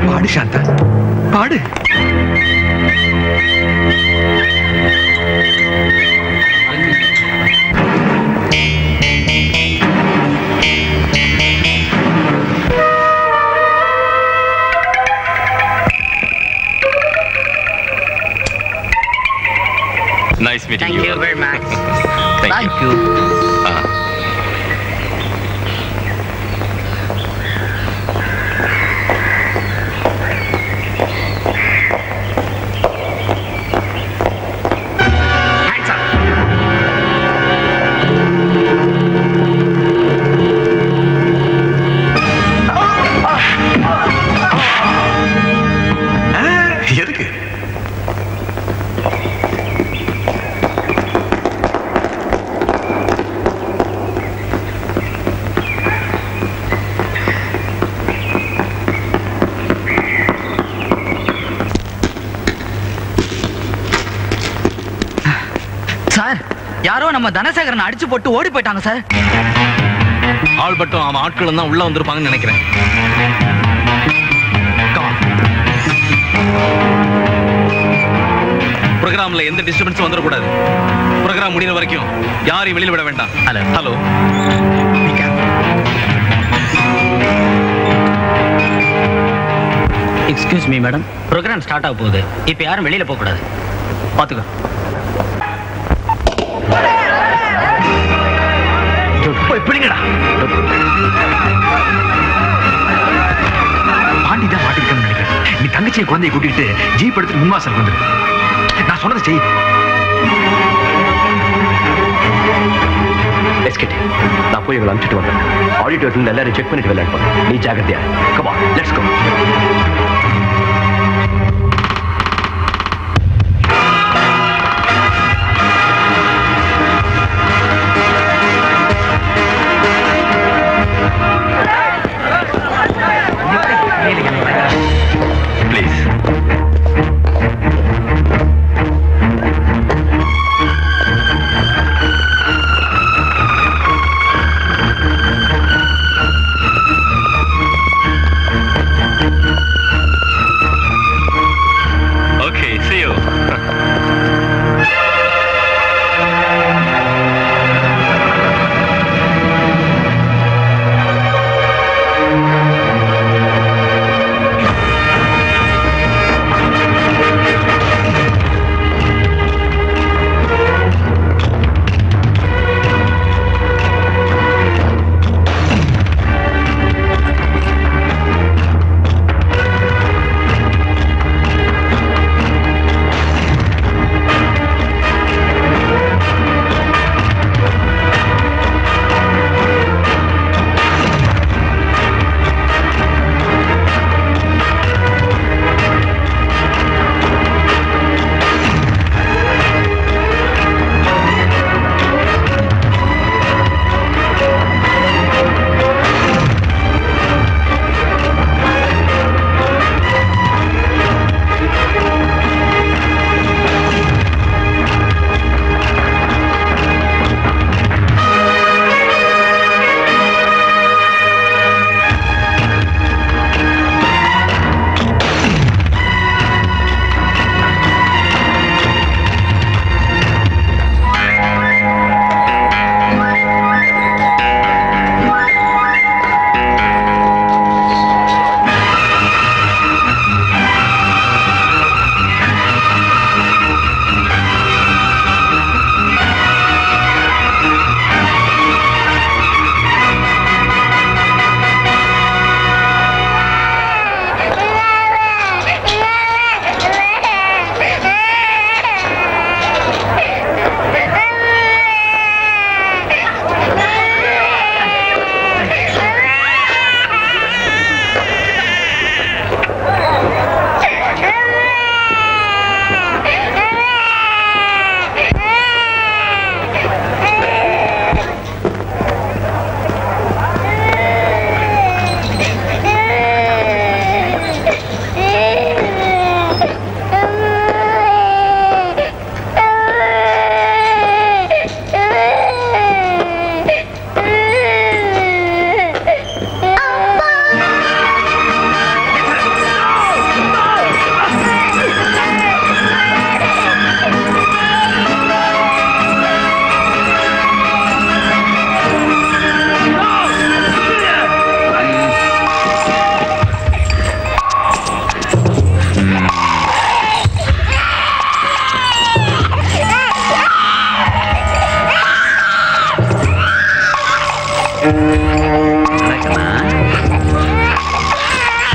[SPEAKER 2] பாடு சாந்தா, பாடு.
[SPEAKER 17] Nice meeting you.
[SPEAKER 1] Thank you very much.
[SPEAKER 17] Thank you.
[SPEAKER 14] எதுக்கு?
[SPEAKER 1] சார், யாரோ நம்ம தனசேகரன் அடிச்சு போட்டு ஓடி போயிட்டாங்க சார்.
[SPEAKER 22] ஆள்பட்டும் அவன் ஆட்களும் தான் உள்ள வந்திருப்பாங்கன்னு நினைக்கிறேன். ப்ரோக்ராம்ல எந்த டிஸ்டர்பன்ஸும் வந்துடக்கூடாது. ப்ரோக்ராம் முடிகிற வரைக்கும் யாரையும் வெளியில் விட வேண்டாம். Hello.
[SPEAKER 1] Excuse me madam, program start ஆக போகுது. இப்போ யாரும் வெளியில போக கூடாது. பாத்துக்கோ.
[SPEAKER 2] பிடிங்கடா. பாண்டி தான் மாட்டிக்கிட்டேன்னு நினைக்கிறேன். நீ தங்கச்சியை குழந்தையை கூட்டிட்டு ஜீப் எடுத்து முன்வாசல் வந்துரு. நான் சொன்னதை செய்.
[SPEAKER 17] எஸ்கேட், நான் போய் இவங்களை அனுப்பிச்சிட்டு வந்தேன். ஆடிட்டோரியத்தில் எல்லாரும் செக் பண்ணிட்டு விளையாடுவாங்க. நீ ஜாகிரதையா. Come on, let's go. Please.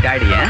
[SPEAKER 1] டாடியா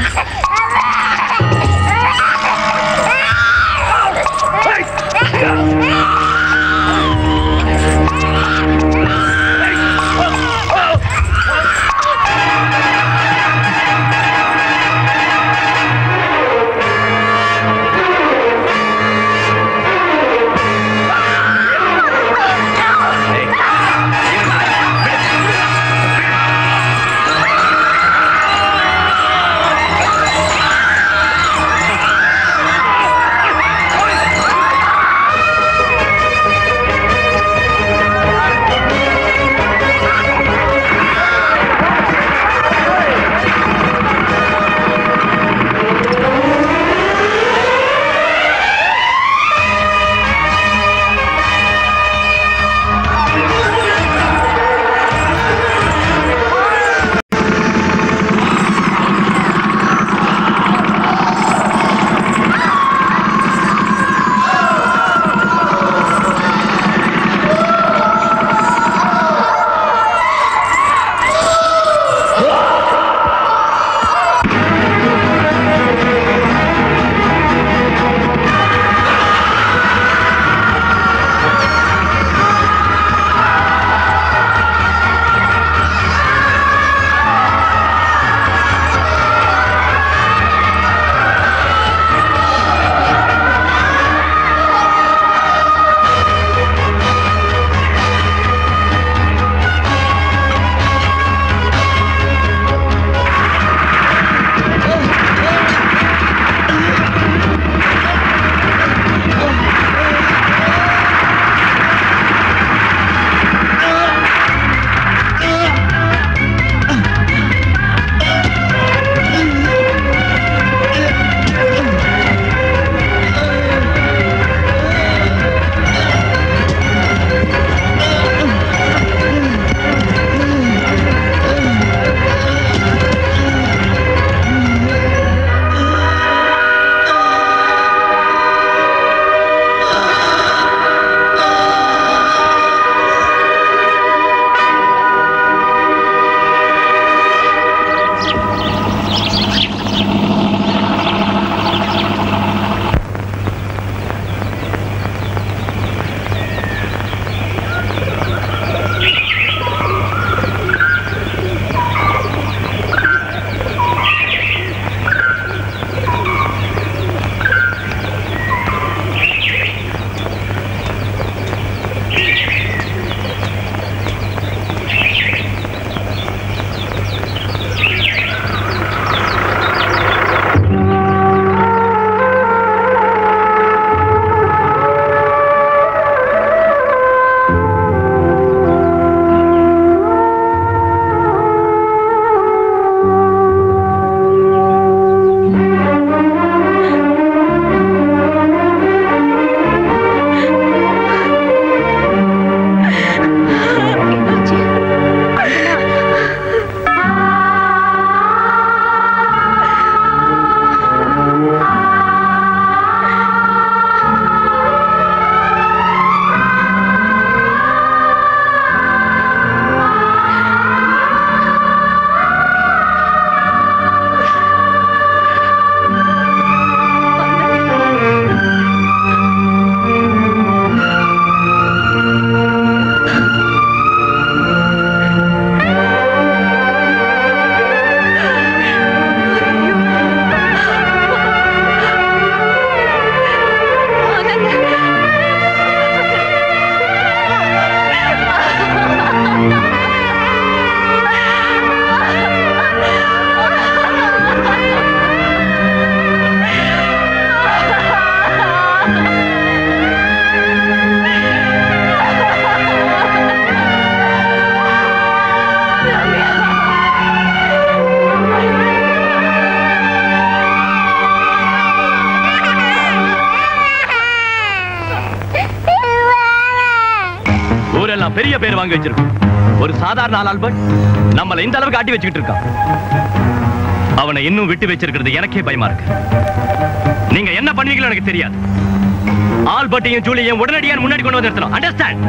[SPEAKER 17] ஊரெல்லாம் பெரிய பேர் வாங்கி வச்சிருக்கோம். ஒரு சாதாரண ஆள் ஆல்பர்ட் நம்மள இந்த அளவுக்கு ஆட்டி வச்சுக்கிட்டு இருக்கான். அவனை இன்னும் விட்டு வச்சிருக்கிறது எனக்கே பயமா இருக்கு. நீங்க என்ன பண்ணுவீங்களோ எனக்கு தெரியாது. ஆல்பர்ட்டையும் ஜூலியையும் உடனடியாக முன்னாடி கொண்டு வந்து நிறுத்தணும். அண்டர்ஸ்டாண்ட்?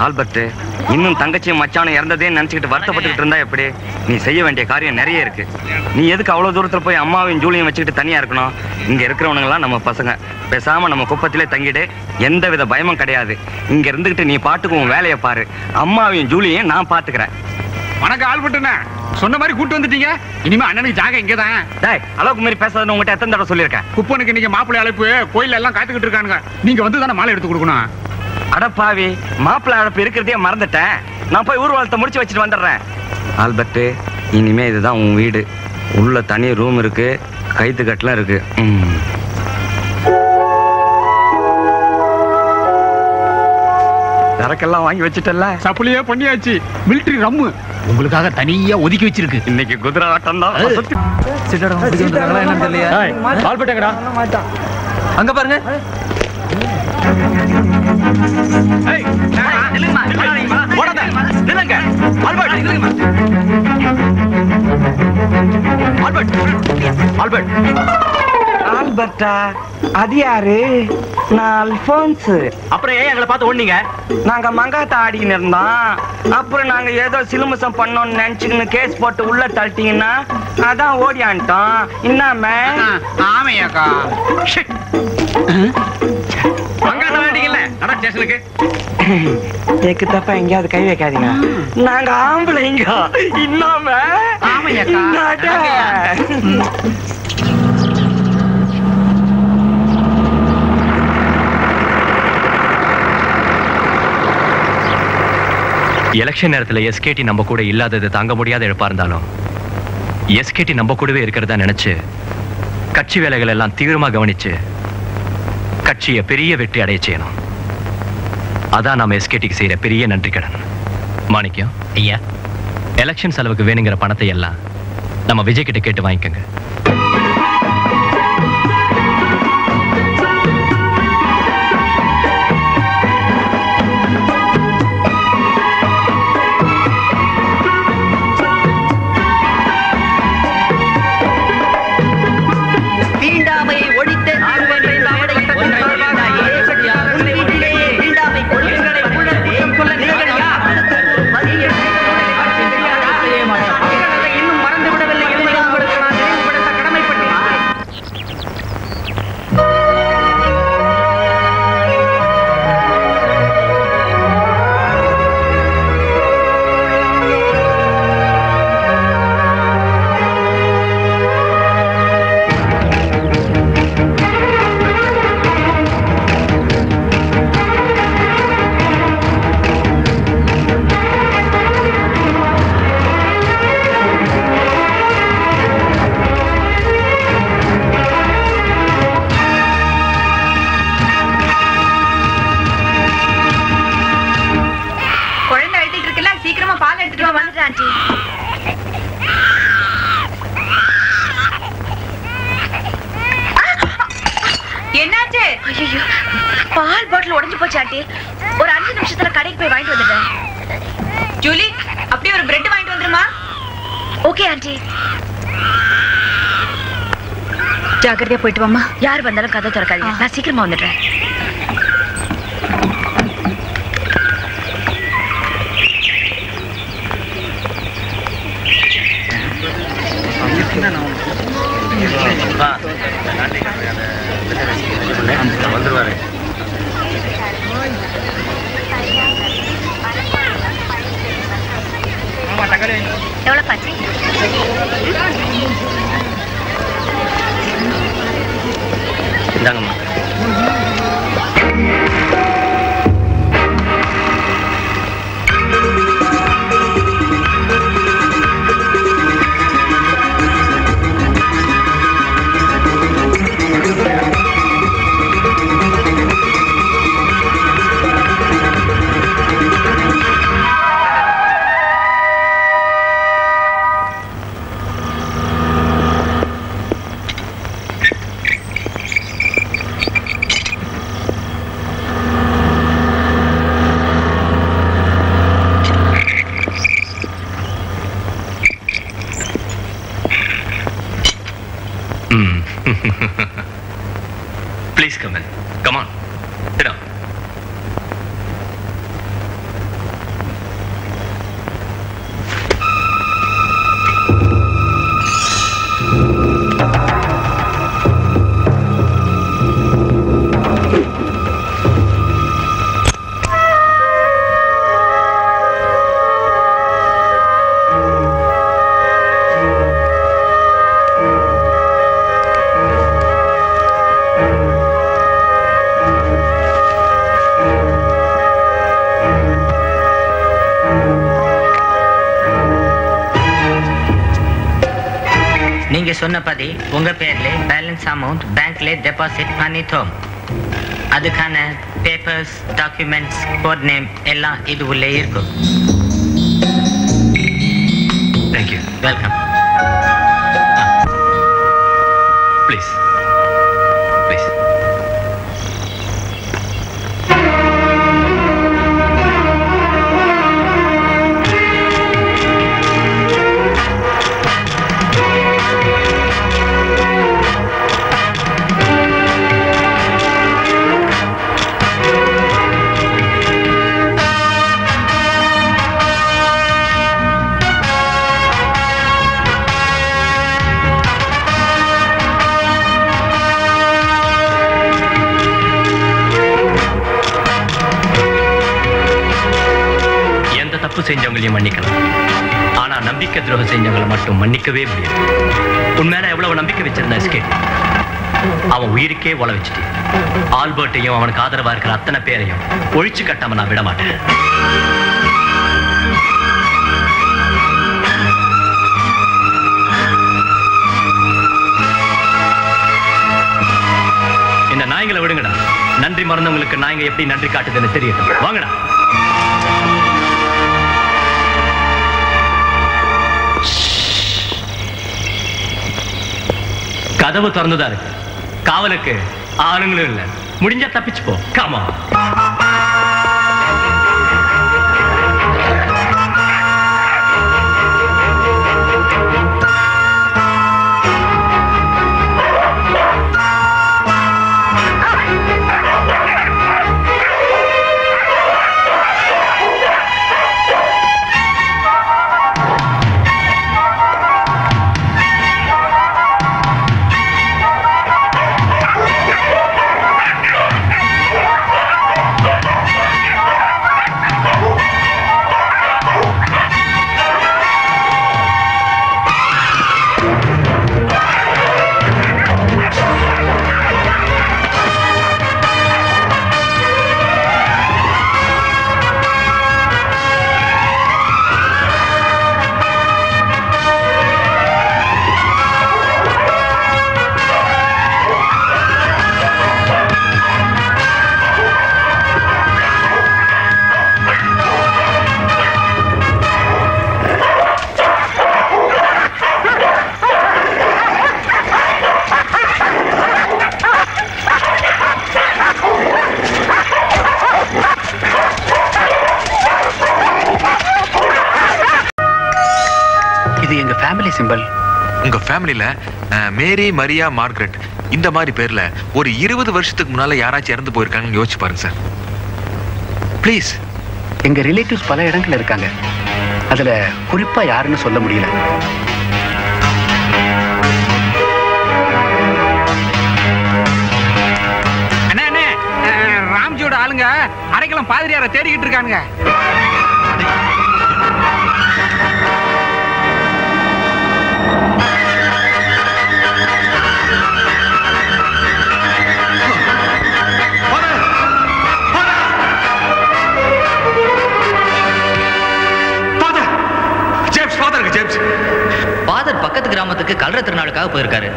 [SPEAKER 8] ஆல்பர்ட், இன்னும் தங்கச்சியும் மச்சானும் இறந்ததே நினைச்சுக்கிட்டு வருத்தப்பட்டுக்கிட்டு இருந்தா எப்படி? நீ செய்ய வேண்டிய காரியம் நிறைய இருக்கு. நீ எதுக்கு அவ்வளவு தூரத்துல போய் அம்மாவையும் ஜூலியும் வச்சுக்கிட்டு தனியா இருக்கணும்? இங்க இருக்கிறவனுங்களாம் நம்ம பசங்க. பேசாம நம்ம குப்பத்திலே தங்கிடு, எந்த வித பயமும் கிடையாது. இங்க இருந்துகிட்டு நீ பாட்டுக்கு உன் வேலையை பாரு. அம்மாவையும் ஜூலியையும் நான் பாத்துக்கிறேன்.
[SPEAKER 5] வணக்கம் ஆல்பர்ட்ண்ணே, சொன்ன மாதிரி கூட்டு வந்துட்டீங்க. இனிமே அண்ணனுக்கு ஜாக இங்கதான்.
[SPEAKER 8] டேய், அளவுக்கு மீறி பேசாதன்னு உங்ககிட்ட எத்தனை தடவை சொல்லியிருக்கேன்.
[SPEAKER 5] குப்பனுக்கு நீங்க மாப்பிள்ளை அழைப்பு கோயில்ல எல்லாம் காத்துக்கிட்டு இருக்கானுங்க. நீங்க வந்து தானே மாலை எடுத்து கொடுக்கணும்.
[SPEAKER 8] அடப்பாவி, மாப்பிள்ளை அழைப்பு இருக்கிறதே மறந்துட்டேன். நான் போய் ஊர்வலத்தை முடிச்சு வச்சுட்டு வந்துடுறேன். ஆல்பர்ட், இனிமே இதுதான் உன் வீடு. உள்ள தனி ரூம் இருக்கு, கைத்து கட்டலாம் இருக்கு. சரக்கெல்லாம் வாங்கி வச்சுட்டல?
[SPEAKER 5] சப்புளியே பண்ணியாச்சு. மிலிட்டரி ரம்மு உங்களுக்காக தனியா ஒதுக்கி வச்சிருக்கு.
[SPEAKER 8] இன்னைக்கு குதிரை ஆட்டம் தான்.
[SPEAKER 1] அங்க பாருங்க.
[SPEAKER 8] ஆல்பர்ட்டா, அது யாரு? நான் அல்போன்ஸ்.
[SPEAKER 1] அப்புறம் ஏன் எங்களை பார்த்து ஓடுனீங்க?
[SPEAKER 8] நாங்க மங்காத்த ஆடின்னு இருந்தோம். அப்புறம் நாங்க ஏதோ சிலுமிசம் பண்ணோம்னு நினைச்சுக்கின்னு கேஸ் போட்டு உள்ள தள்ளிட்டீங்கன்னா அதான் ஓடியான்ட்டோம். இன்னாம
[SPEAKER 5] ஆமையாக்கா மங்காத்த வேண்டிங்கல்ல அட ஸ்டேஷனுக்கு.
[SPEAKER 8] எனக்கு தப்பா எங்கேயாவது கை வைக்காதீங்க. நாங்க ஆம்பளைங்க. இன்னாம ஆமையாக்கா.
[SPEAKER 17] எலெக்ஷன் நேரத்தில் எஸ்கேடி நம்ம கூட இல்லாதது தாங்க முடியாத இழப்பா இருந்தாலும் எஸ்கேடி நம்ம கூடவே இருக்கிறதா நினைச்சு கட்சி வேலைகள் எல்லாம் தீவிரமா கவனிச்சு கட்சியை பெரிய வெற்றி அடைய செய்யணும். அதான் நாம எஸ்கேடிக்கு செய்யற பெரிய நன்றி கடன். மாணிக்கம் ஐயா, எலெக்ஷன் செலவுக்கு வேணுங்கிற பணத்தை எல்லாம் நம்ம விஜய் கிட்ட கேட்டு வாங்கிக்கோங்க.
[SPEAKER 6] என்னாச்சு? ஐயோ, பால் பாட்டில் உடைஞ்சு போச்சு ஆண்டி. ஒரு 5 நிமிஷத்துல கடைக்கு போய் வாங்கிட்டு வந்துடுறேன். ஜூலி, அப்படியே ஒரு பிரெட் வாங்கிட்டு வந்துருமா? Okay aunty. ஜாக்கிரதையா போயிட்டு வாமா. யார் வந்தாலும் கதை திறக்காதீங்க. நான் சீக்கிரமா வந்துடுறேன்.
[SPEAKER 8] வந்துருவாரு.
[SPEAKER 10] எவ்வளவு பாச்சு?
[SPEAKER 8] இந்தாங்கம்மா.
[SPEAKER 17] Please come in. Come on. Sit down.
[SPEAKER 11] சொன்னபடி உங்க பேர்ல பேலன்ஸ் அமௌண்ட் பேங்க்ல டெபாசிட் பண்ணிட்டோம். அதுக்கான பேப்பர்ஸ், டாக்குமெண்ட்ஸ், கோட் நேம் எல்லாம் இது உள்ளே இருக்கும்.
[SPEAKER 17] தேங்க்யூ.
[SPEAKER 11] வெல்கம்.
[SPEAKER 17] Please please. செஞ்சவங்களையும் மன்னிக்கலாம், ஆனா நம்பிக்கை துரோகம் செஞ்சவங்களை மட்டும் மன்னிக்கவே முடியாது. உண்மையில எவ்வளவு நம்பிக்கை வச்சிருந்த எஸ்கேட், அவன் உயிருக்கே உழ வச்சுட்டு ஆல்பர்ட்டையும் அவனுக்கு ஆதரவா இருக்கிற அத்தனை பேரையும் ஒழிச்சு கட்டாம நான் விட மாட்டேன். இந்த நாய்களை விடுங்கடா. நன்றி மறந்தவங்களுக்கு நாய்ங்க எப்படி நன்றி காட்டுதுன்னு தெரியட்டும். வாங்கடா. கதவு திறந்துதா இருக்கு. காவலுக்கு ஆளுங்களும் இல்ல. முடிஞ்சா தப்பிச்சு போ. காமா.
[SPEAKER 2] உங்க ஃபேமிலில மேரி, மரியா, மார்கரெட் இந்த மாதிரி பேர்ல ஒரு 20 வருஷத்துக்கு முன்னால யாராச்சும் இறந்து போயிருக்காங்கன்னு யோசிச்சு பாருங்க சார். ப்ளீஸ்.
[SPEAKER 16] எங்க ரிலேட்டிவ்ஸ் பல இடங்கள்ல இருக்காங்க. அதுல குறிப்பா யாருன்னு சொல்ல முடியல.
[SPEAKER 5] அண்ணே, ராம்ஜியோட ஆளுங்க அடைக்கலம் பாதிரியாரை தேடிக்கிட்டு இருக்கானுங்க.
[SPEAKER 17] ஃபாதர் பக்கத்து கிராமத்துக்கு கல்ற திருநாளுக்காக போயிருக்காரு.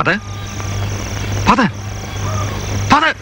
[SPEAKER 2] Father father father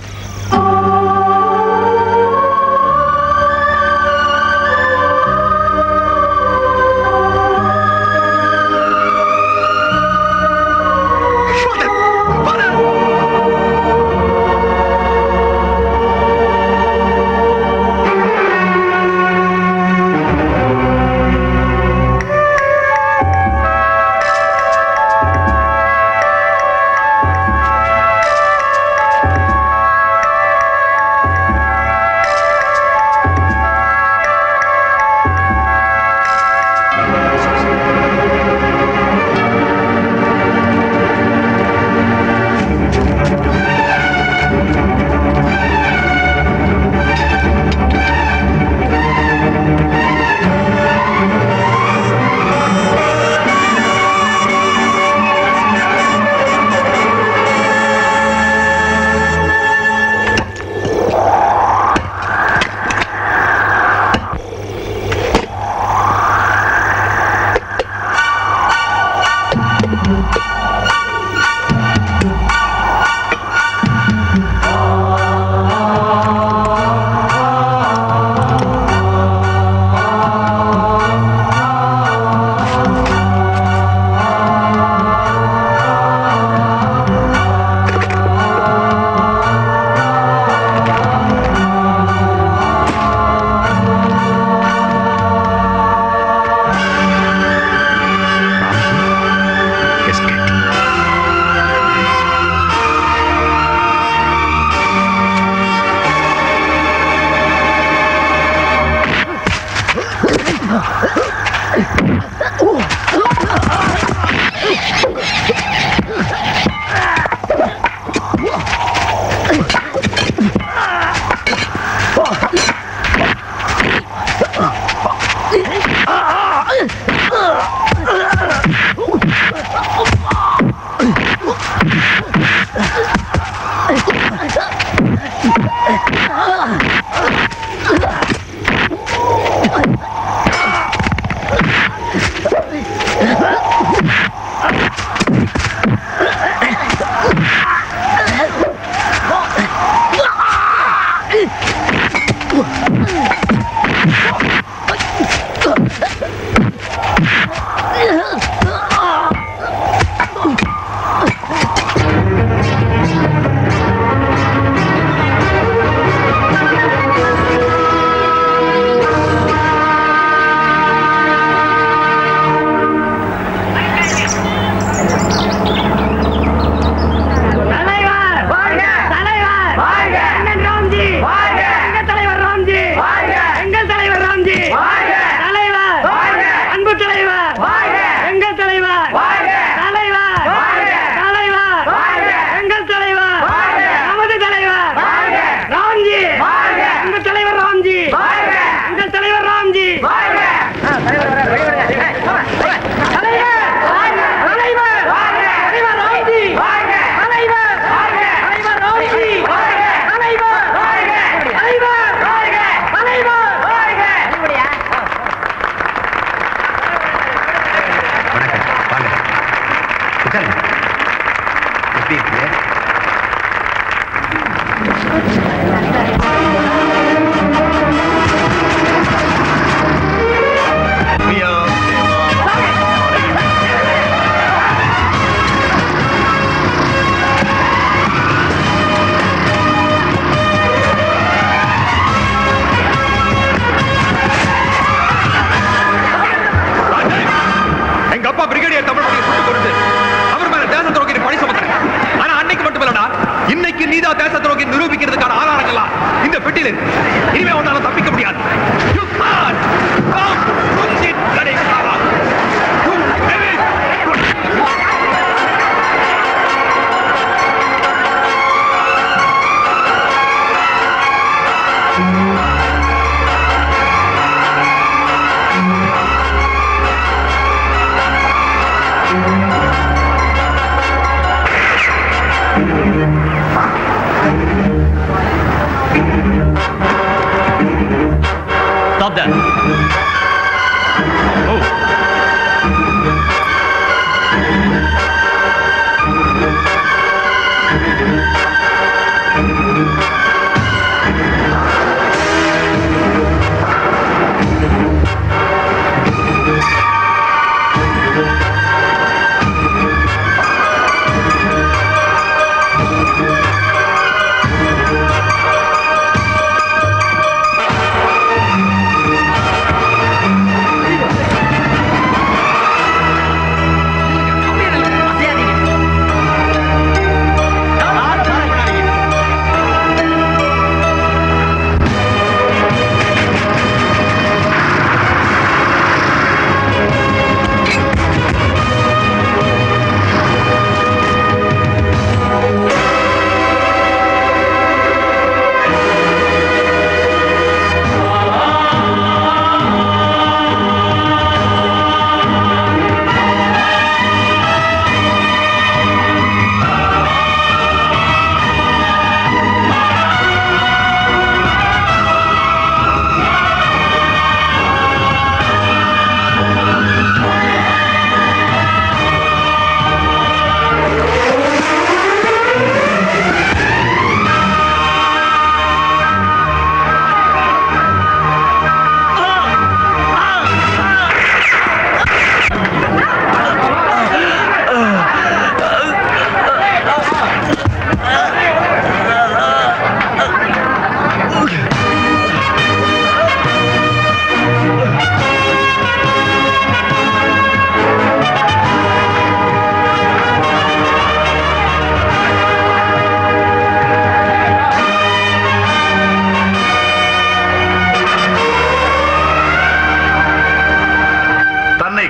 [SPEAKER 1] Stop that.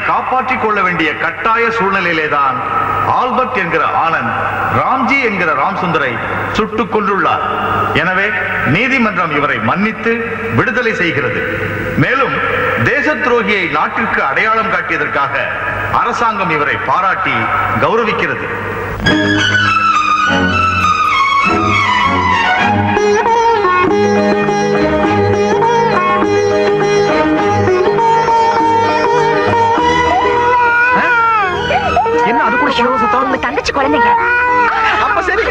[SPEAKER 12] காப்பாற்றிக் கொள்ள வேண்டிய கட்டாய சூழ்நிலையிலேதான் ஆல்பர்ட் என்கிற ஆனந்த் ராம்ஜி என்கிற ராம்சுந்தரை சுட்டுக் கொன்றுள்ளார். எனவே நீதிமன்றம் இவரை மன்னித்து விடுதலை செய்கிறது. மேலும் தேச துரோகியை நாட்டிற்கு அடையாளம் காட்டியதற்காக அரசாங்கம் இவரை பாராட்டி கௌரவிக்கிறது.
[SPEAKER 13] என்ன அது கூட உங்க தங்கச்சி குழந்தைங்க.
[SPEAKER 1] அப்ப சரி.